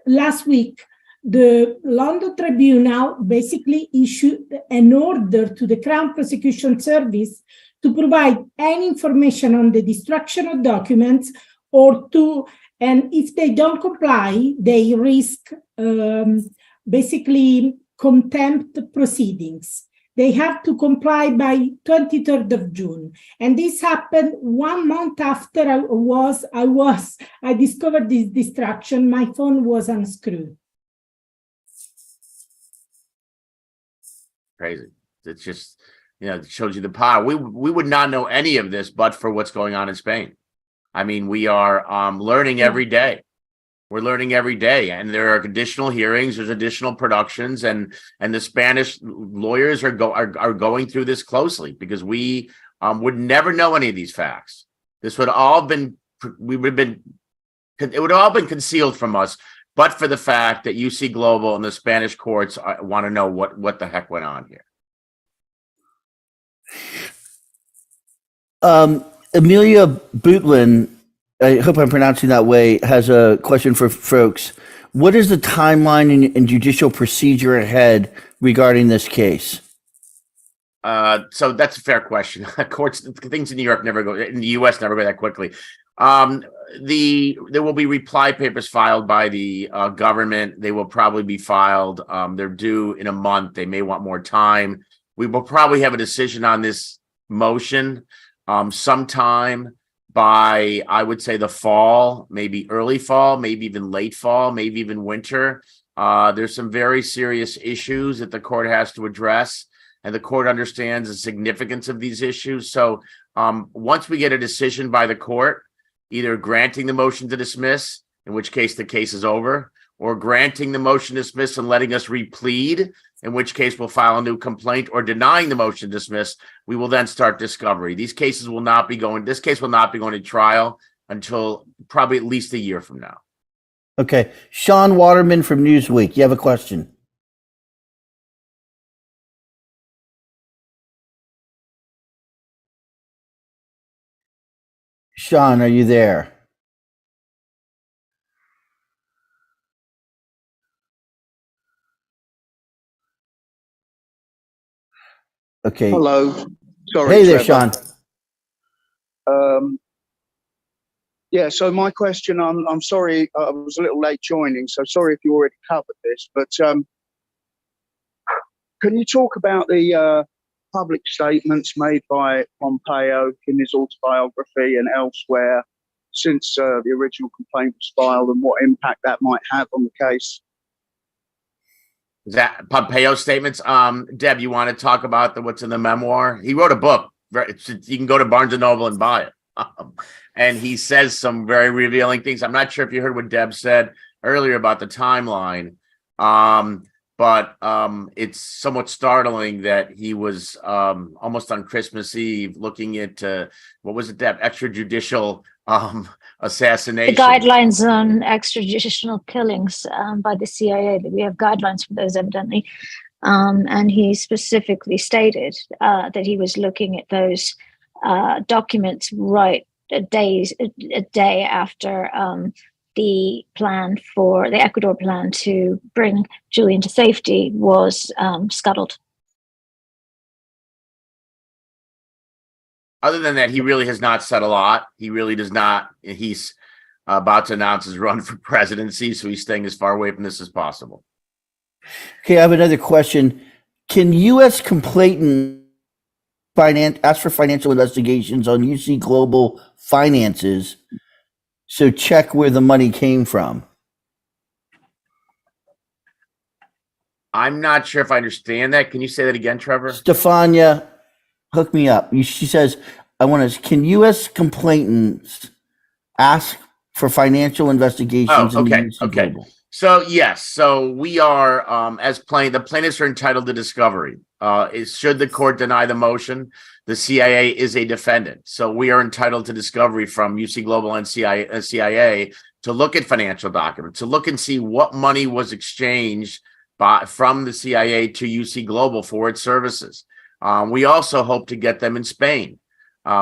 last week, the London Tribunal basically issued an order to the Crown Prosecution Service to provide any information on the destruction of documents and if they don't comply, they risk basically contempt proceedings. They have to comply by 23rd of June. And this happened 1 month after I discovered this destruction. My phone was unscrewed. Crazy. It's just, it shows you the power. We would not know any of this but for what's going on in Spain. I mean, we are learning every day. We're learning every day, and there are additional hearings, there's additional productions, and the Spanish lawyers are going through this closely because we would never know any of these facts. This would all it would have all been concealed from us, but for the fact that UC Global and the Spanish courts want to know what the heck went on here. Amelia Bootlin, I hope I'm pronouncing that way, has a question for folks. What is the timeline and judicial procedure ahead regarding this case? So that's a fair question. Courts, things in New York in the US never go that quickly. There will be reply papers filed by the government. They will probably be filed. They're due in a month. They may want more time. We will probably have a decision on this motion sometime by, I would say, the fall, maybe early fall, maybe even late fall, maybe even winter. There's some very serious issues that the court has to address, and the court understands the significance of these issues. So once we get a decision by the court, either granting the motion to dismiss, in which case the case is over, or granting the motion to dismiss and letting us replead, in which case we'll file a new complaint, or denying the motion to dismiss, we will then start discovery. This case will not be going to trial until probably at least a year from now. Okay. Sean Waterman from Newsweek, you have a question. Sean, are you there? Okay. Hello. Sorry, Hey there, Trevor. Sean. Yeah, so my question, I'm sorry, I was a little late joining, so sorry if you already covered this, but can you talk about the public statements made by Pompeo in his autobiography and elsewhere since the original complaint was filed, and what impact that might have on the case? Is that Pompeo statements? Deb, you want to talk about what's in the memoir? He wrote a book. You can go to Barnes & Noble and buy it. And he says some very revealing things. I'm not sure if you heard what Deb said earlier about the timeline, but it's somewhat startling that he was almost on Christmas Eve looking at, what was it, Deb? Extrajudicial assassination. The guidelines on extrajudicial killings by the CIA, that we have guidelines for those, evidently. And he specifically stated that he was looking at those documents right a day after the Ecuador plan to bring Julian to safety was scuttled. Other than that, he really has not said a lot. He really does not. He's about to announce his run for presidency, so he's staying as far away from this as possible. Okay, I have another question. Can U.S. complainant ask for financial investigations on UC Global finances, so check where the money came from? I'm not sure if I understand that. Can you say that again, Trevor? Stefania, hook me up. She says, can U.S. complainants ask for financial investigations? Okay. So yes, so we are the plaintiffs are entitled to discovery. Should the court deny the motion, the CIA is a defendant, so we are entitled to discovery from UC Global and CIA to look at financial documents, to look and see what money was exchanged from the CIA to UC Global for its services. We also hope to get them in Spain.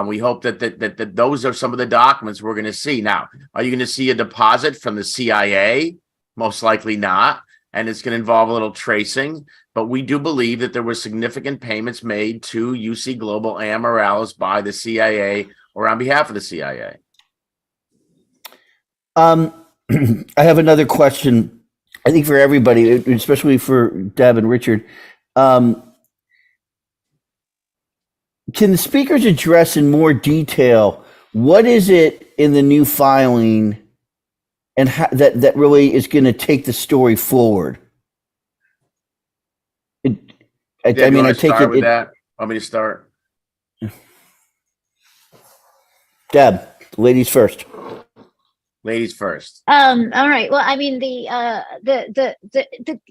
We hope that those are some of the documents we're going to see. Now, are you going to see a deposit from the CIA? Most likely not, and it's going to involve a little tracing. But we do believe that there were significant payments made to UC Global and Morales by the CIA or on behalf of the CIA. I have another question, I think for everybody, especially for Deb and Richard. Can the speakers address in more detail what is it in the new filing and that really is going to take the story forward? I take it. That. Want me to start? Deb, ladies first. Ladies first. All right. Well, I mean,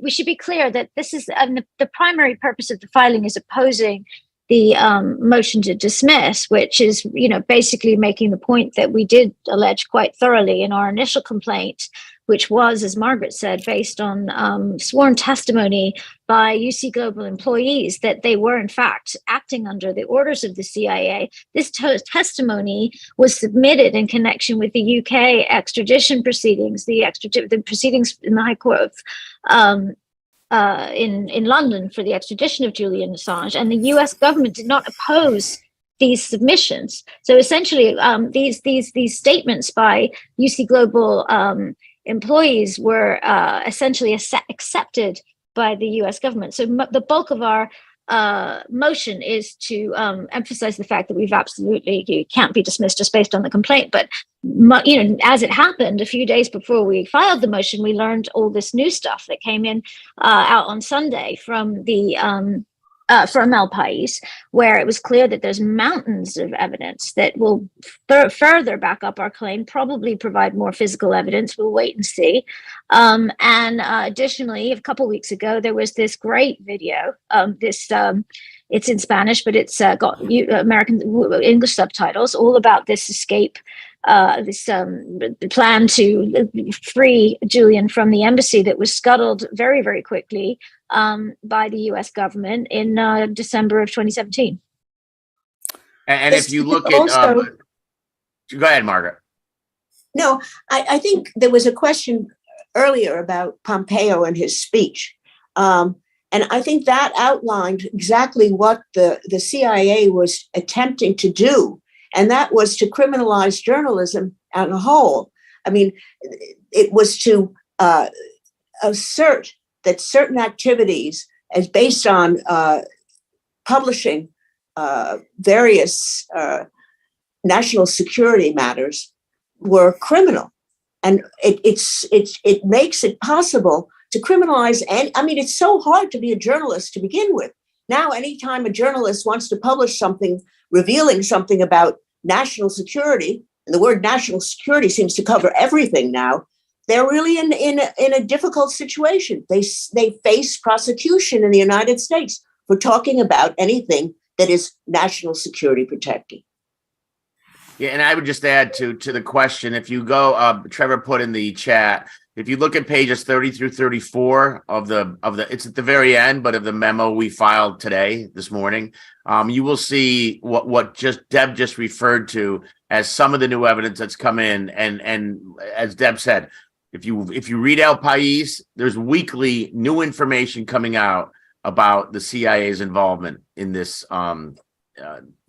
we should be clear that this is the primary purpose of the filing is opposing the motion to dismiss, which is, basically making the point that we did allege quite thoroughly in our initial complaint, which was, as Margaret said, based on sworn testimony by UC Global employees that they were, in fact, acting under the orders of the CIA. This testimony was submitted in connection with the UK extradition proceedings, the proceedings in the High Court of in London for the extradition of Julian Assange, and the US government did not oppose these submissions. So essentially, these statements by UC Global employees were essentially accepted by the US government. So the bulk of our motion is to emphasize the fact that you can't be dismissed just based on the complaint. But as it happened, a few days before we filed the motion, we learned all this new stuff that came in out on Sunday from El País, where it was clear that there's mountains of evidence that will further back up our claim, probably provide more physical evidence. We'll wait and see. Additionally, a couple of weeks ago, there was this great video. It's in Spanish, but it's got American English subtitles, all about this escape, this plan to free Julian from the embassy that was scuttled very, very quickly by the U.S. government in December of 2017. And if you look at, go ahead, Margaret. No, I think there was a question earlier about Pompeo and his speech. And I think that outlined exactly what the CIA was attempting to do. And that was to criminalize journalism as a whole. I mean, it was to assert that certain activities, as based on publishing various national security matters, were criminal. And it makes it possible to criminalize. And I mean, it's so hard to be a journalist to begin with. Now, anytime a journalist wants to publish something revealing something about national security, and the word national security seems to cover everything now, they're really in a difficult situation. They face prosecution in the United States for talking about anything that is national security protected. Yeah, and I would just add to the question, if you go, Trevor put in the chat, if you look at pages 30 through 34 of the it's at the very end, but of the memo we filed this morning, you will see what Deb just referred to as some of the new evidence that's come in. And as Deb said, if you read El País, there's weekly new information coming out about the CIA's involvement in this in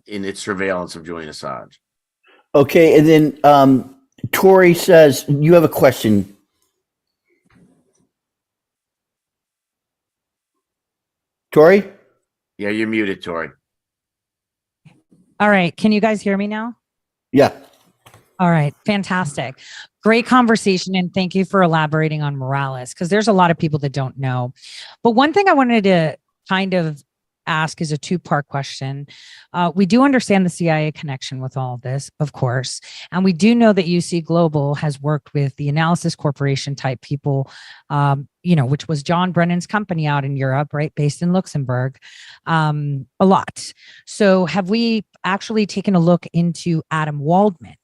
its surveillance of Julian Assange. Okay, and then Tori says you have a question. Tori? Yeah, you're muted, Tori. All right. Can you guys hear me now? Yeah. All right. Fantastic. Great conversation. And thank you for elaborating on Morales, because there's a lot of people that don't know. But one thing I wanted to kind of ask is a two-part question. We do understand the CIA connection with all of this, of course. And we do know that UC Global has worked with the Analysis Corporation type people, which was John Brennan's company out in Europe, right? Based in Luxembourg, a lot. So have we actually taken a look into Adam Waldman?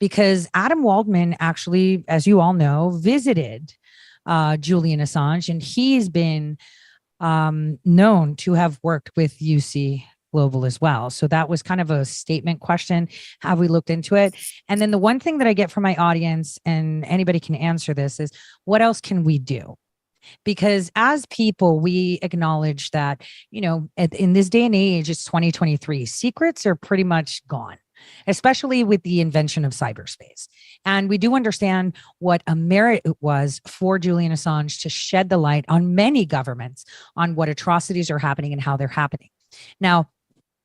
Because Adam Waldman actually, as you all know, visited Julian Assange, and he's been known to have worked with UC Global as well. So that was kind of a statement question. Have we looked into it? And then the one thing that I get from my audience, and anybody can answer this, is what else can we do? Because as people, we acknowledge that, in this day and age, it's 2023, secrets are pretty much gone, especially with the invention of cyberspace. And we do understand what a merit it was for Julian Assange to shed the light on many governments on what atrocities are happening and how they're happening. Now,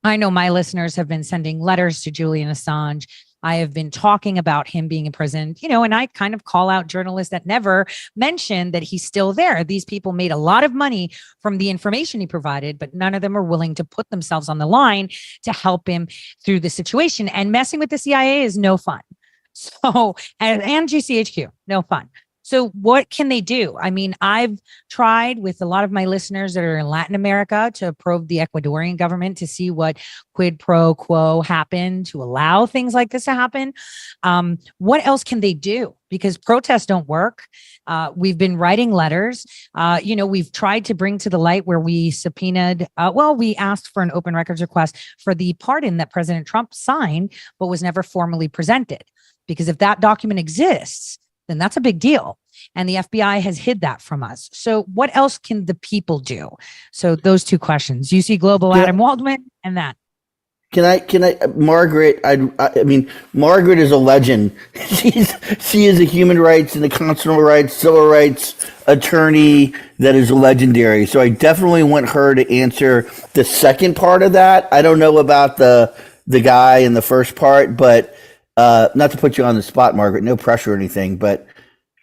I know my listeners have been sending letters to Julian Assange. I have been talking about him being in prison, and I kind of call out journalists that never mention that he's still there. These people made a lot of money from the information he provided, but none of them are willing to put themselves on the line to help him through the situation. And messing with the CIA is no fun. So, and GCHQ, no fun. So what can they do? I mean, I've tried with a lot of my listeners that are in Latin America to probe the Ecuadorian government to see what quid pro quo happened to allow things like this to happen. What else can they do? Because protests don't work. We've been writing letters. We've tried to bring to the light where we subpoenaed, we asked for an open records request for the pardon that President Trump signed, but was never formally presented. Because if that document exists, then that's a big deal. And the FBI has hid that from us. So what else can the people do? So those two questions, UC Global, Adam Waldman, and that. Margaret, I mean, Margaret is a legend. She is a human rights and a constitutional rights, civil rights attorney that is legendary. So I definitely want her to answer the second part of that. I don't know about the guy in the first part, but not to put you on the spot, Margaret, no pressure or anything, but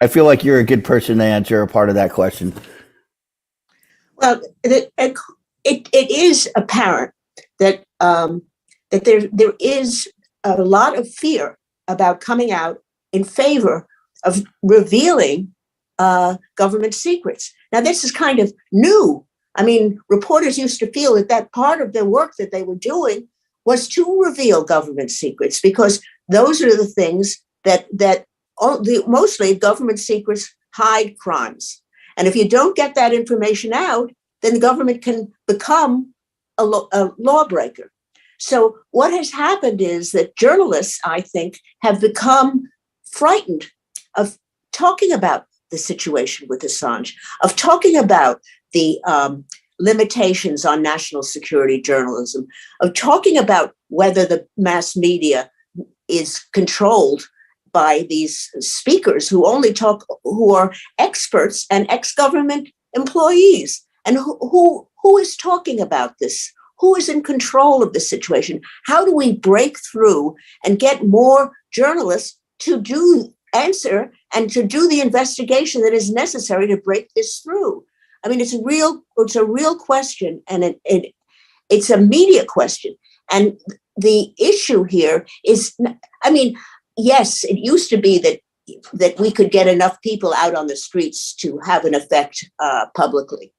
I feel like you're a good person to answer a part of that question. Well, it is apparent that that there is a lot of fear about coming out in favor of revealing government secrets. Now, this is kind of new. I mean, reporters used to feel that part of their work that they were doing was to reveal government secrets, because those are the things that mostly government secrets hide crimes. And if you don't get that information out, then the government can become a lawbreaker. So what has happened is that journalists, I think, have become frightened of talking about the situation with Assange, of talking about the limitations on national security journalism, of talking about whether the mass media is controlled by these speakers who only talk, who are experts and ex-government employees. And who is talking about this? Who is in control of the situation? How do we break through and get more journalists to answer and to do the investigation that is necessary to break this through? I mean, it's a real question, and it's a media question. And the issue here is, I mean, yes, it used to be that we could get enough people out on the streets to have an effect publicly.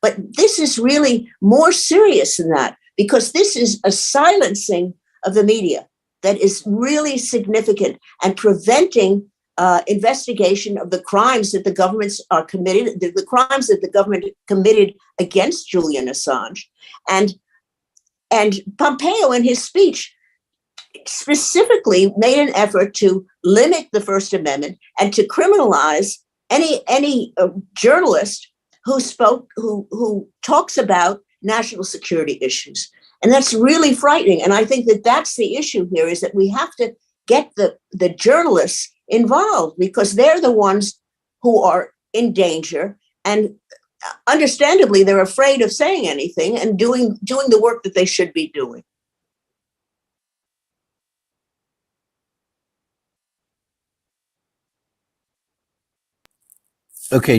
But this is really more serious than that, because this is a silencing of the media that is really significant and preventing investigation of the crimes that the governments are committed, the crimes that the government committed against Julian Assange. And Pompeo, in his speech, specifically made an effort to limit the First Amendment and to criminalize any journalist who talks about national security issues. And that's really frightening. And I think that that's the issue here, is that we have to get the journalists involved, because they're the ones who are in danger. And understandably, they're afraid of saying anything and doing the work that they should be doing. Okay,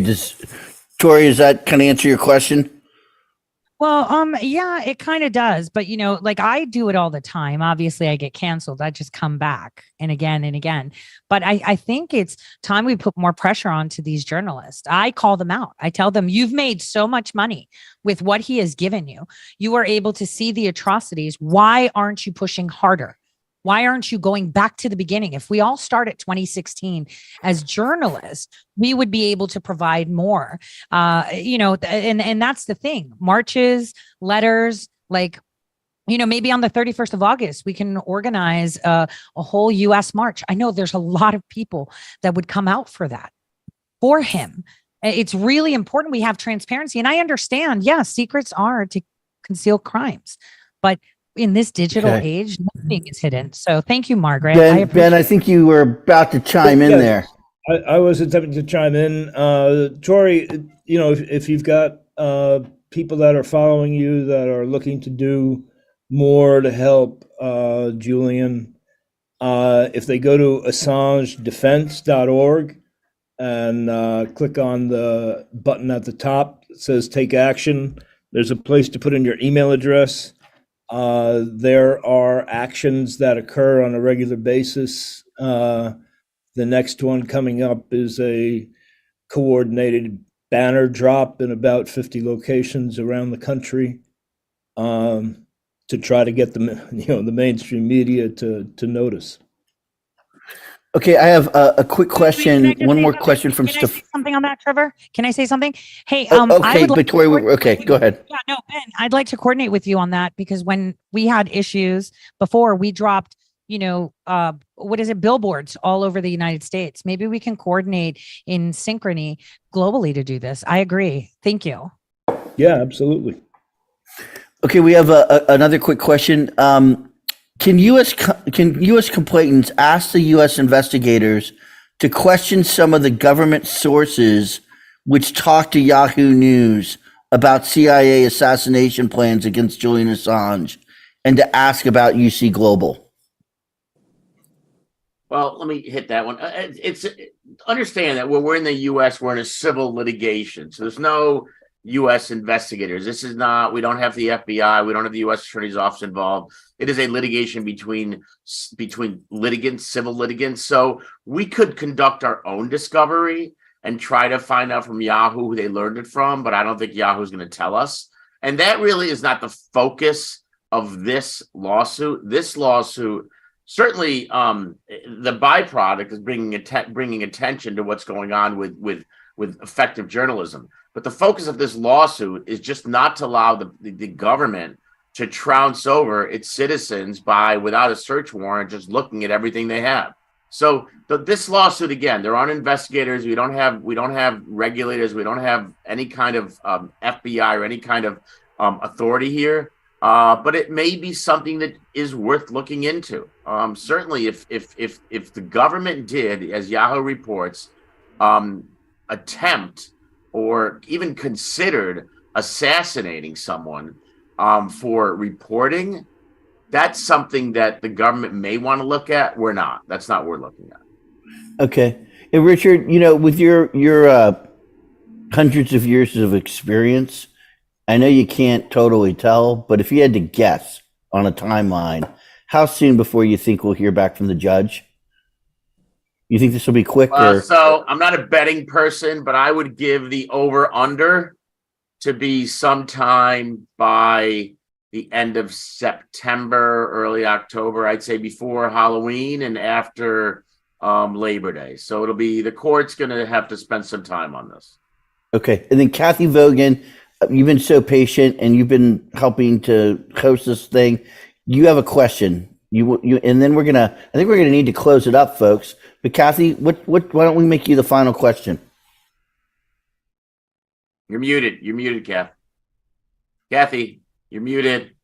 Tori, does that kind of answer your question? Well, yeah, it kind of does. But, like I do it all the time. Obviously, I get canceled. I just come back and again and again. But I think it's time we put more pressure on to these journalists. I call them out. I tell them, you've made so much money with what he has given you. You are able to see the atrocities. Why aren't you pushing harder? Why aren't you going back to the beginning? If we all start at 2016 as journalists, we would be able to provide more, and that's the thing. Marches, letters, maybe on the 31st of August, we can organize a whole US march. I know there's a lot of people that would come out for that, for him. It's really important we have transparency. And I understand, secrets are to conceal crimes, but in this digital age, nothing is hidden. So thank you, Margaret. Ben, I think you were about to chime in there. I was attempting to chime in. Tori, if you've got people that are following you that are looking to do more to help Julian, if they go to AssangeDefense.org and click on the button at the top that says Take Action, there's a place to put in your email address. There are actions that occur on a regular basis. The next one coming up is a coordinated banner drop in about 50 locations around the country to try to get the mainstream media to notice. Okay, I have a quick question. One more question from Can I say something on that, Trevor? Can I say something? Hey, okay, Victoria. Okay, go ahead. Yeah, no, Ben, I'd like to coordinate with you on that, because when we had issues before, we dropped, billboards all over the United States. Maybe we can coordinate in synchrony globally to do this. I agree. Thank you. Yeah, absolutely. Okay, we have another quick question. Can U.S. complainants ask the U.S. investigators to question some of the government sources which talk to Yahoo News about CIA assassination plans against Julian Assange, and to ask about UC Global? Well, let me hit that one. It's understand that when we're in the U.S., we're in a civil litigation, so there's no U.S. investigators. This is not. We don't have the FBI. We don't have the U.S. Attorney's Office involved. It is a litigation between litigants, civil litigants. So we could conduct our own discovery and try to find out from Yahoo who they learned it from, but I don't think Yahoo's going to tell us. And that really is not the focus of this lawsuit. This lawsuit, certainly, the byproduct is bringing attention to what's going on with effective journalism. But the focus of this lawsuit is just not to allow the government to trounce over its citizens without a search warrant, just looking at everything they have. So this lawsuit, again, there aren't investigators. We don't have regulators. We don't have any kind of FBI or any kind of authority here. But it may be something that is worth looking into. Certainly, if the government did, as Yahoo reports, attempt or even considered assassinating someone for reporting, that's something that the government may want to look at. We're not. That's not what we're looking at. Okay. And Richard, with your hundreds of years of experience, I know you can't totally tell, but if you had to guess on a timeline, how soon before you think we'll hear back from the judge? You think this will be quick? So I'm not a betting person, but I would give the over-under to be sometime by the end of September, early October. I'd say before Halloween and after Labor Day. So the court's going to have to spend some time on this. Okay. And then Kathy Vogan, you've been so patient and you've been helping to host this thing. You have a question. And then I think we're gonna need to close it up, folks. But Kathy, why don't we make you the final question? You're muted. You're muted, Kath. Kathy, you're muted.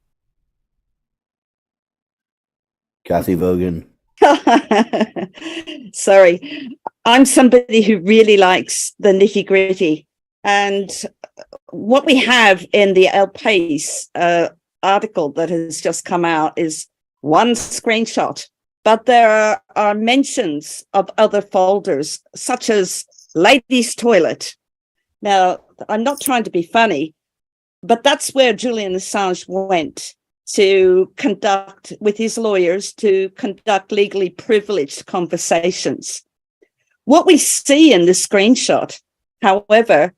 Kathy Vogan. Sorry. I'm somebody who really likes the nitty-gritty. And what we have in the El País article that has just come out is one screenshot, but there are mentions of other folders, such as ladies' toilet. Now, I'm not trying to be funny, but that's where Julian Assange went to conduct, with his lawyers, to conduct legally privileged conversations. What we see in the screenshot, however,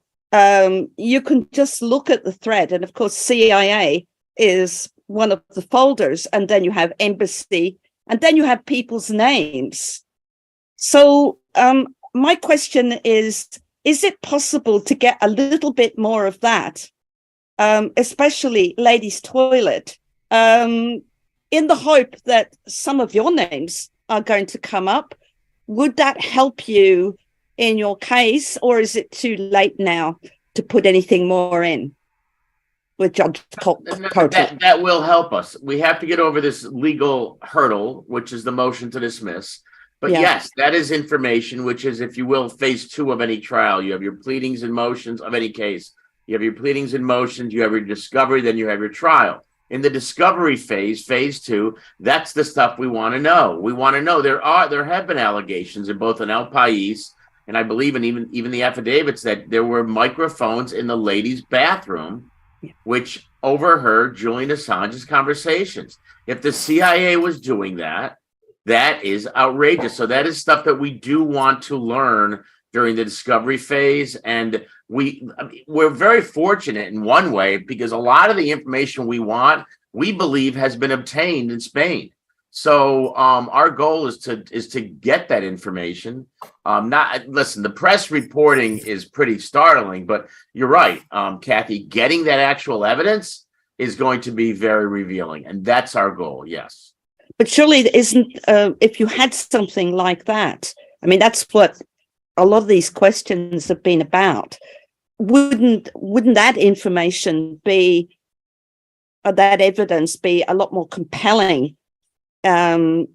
you can just look at the thread, and of course, CIA is one of the folders, and then you have embassy, and then you have people's names. So my question is it possible to get a little bit more of that, especially ladies' toilet, in the hope that some of your names are going to come up? Would that help you in your case, or is it too late now to put anything more in with Judge Coulter? That will help us. We have to get over this legal hurdle, which is the motion to dismiss. But yes, that is information, which is, if you will, phase 2 of any trial. You have your pleadings and motions of any case. You have your pleadings and motions, you have your discovery, then you have your trial. In the discovery phase, phase 2, that's the stuff we want to know. We want to know there have been allegations in both in El País, and I believe in even the affidavits, that there were microphones in the ladies' bathroom which overheard Julian Assange's conversations. If the CIA was doing that, that is outrageous. So that is stuff that we do want to learn during the discovery phase. And we're very fortunate in one way, because a lot of the information we want, we believe, has been obtained in Spain. So our goal is to get that information. Listen, the press reporting is pretty startling, but you're right, Kathy. Getting that actual evidence is going to be very revealing, and that's our goal. Yes. But surely it isn't. If you had something like that, I mean, that's what a lot of these questions have been about. Wouldn't that information be, that evidence be a lot more compelling to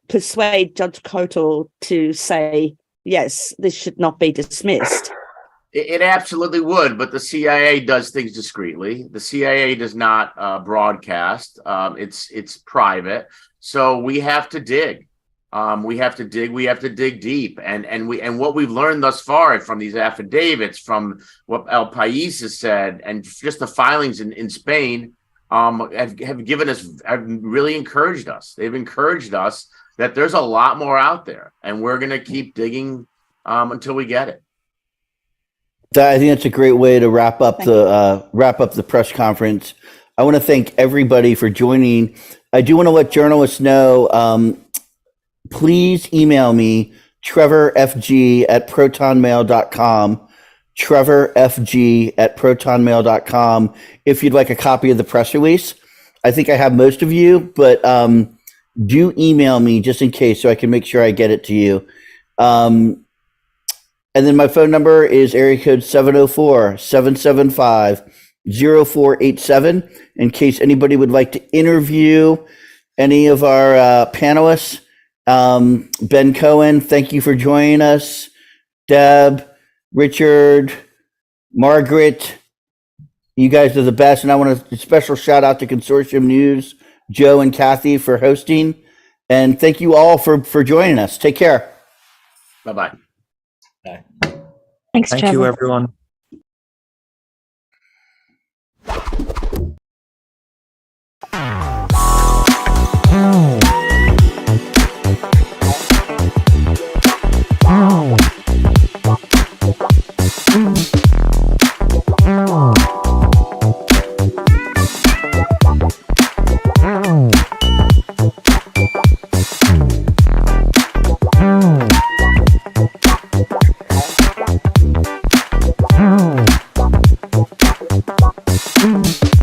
persuade Judge Kotal to say, yes, this should not be dismissed? It absolutely would, but the CIA does things discreetly. The CIA does not broadcast. It's private, so we have to dig. We have to dig deep, and what we've learned thus far from these affidavits, from what El País has said, and just the filings in Spain, have really encouraged us. They've encouraged us that there's a lot more out there, and we're going to keep digging until we get it. I think that's a great way to wrap up the press conference. I want to thank everybody for joining. I do want to let journalists know, please email me, trevorfg@protonmail.com, trevorfg@protonmail.com, if you'd like a copy of the press release. I think I have most of you, but do email me just in case so I can make sure I get it to you. And then my phone number is area code 704-775-0487 in case anybody would like to interview any of our panelists. Ben Cohen, thank you for joining us. Deb, Richard, Margaret, you guys are the best. And I want a special shout out to Consortium News, Joe and Kathy for hosting. And thank you all for joining us. Take care. Bye-bye. Thanks, Thank Trevor. you, everyone. Mm.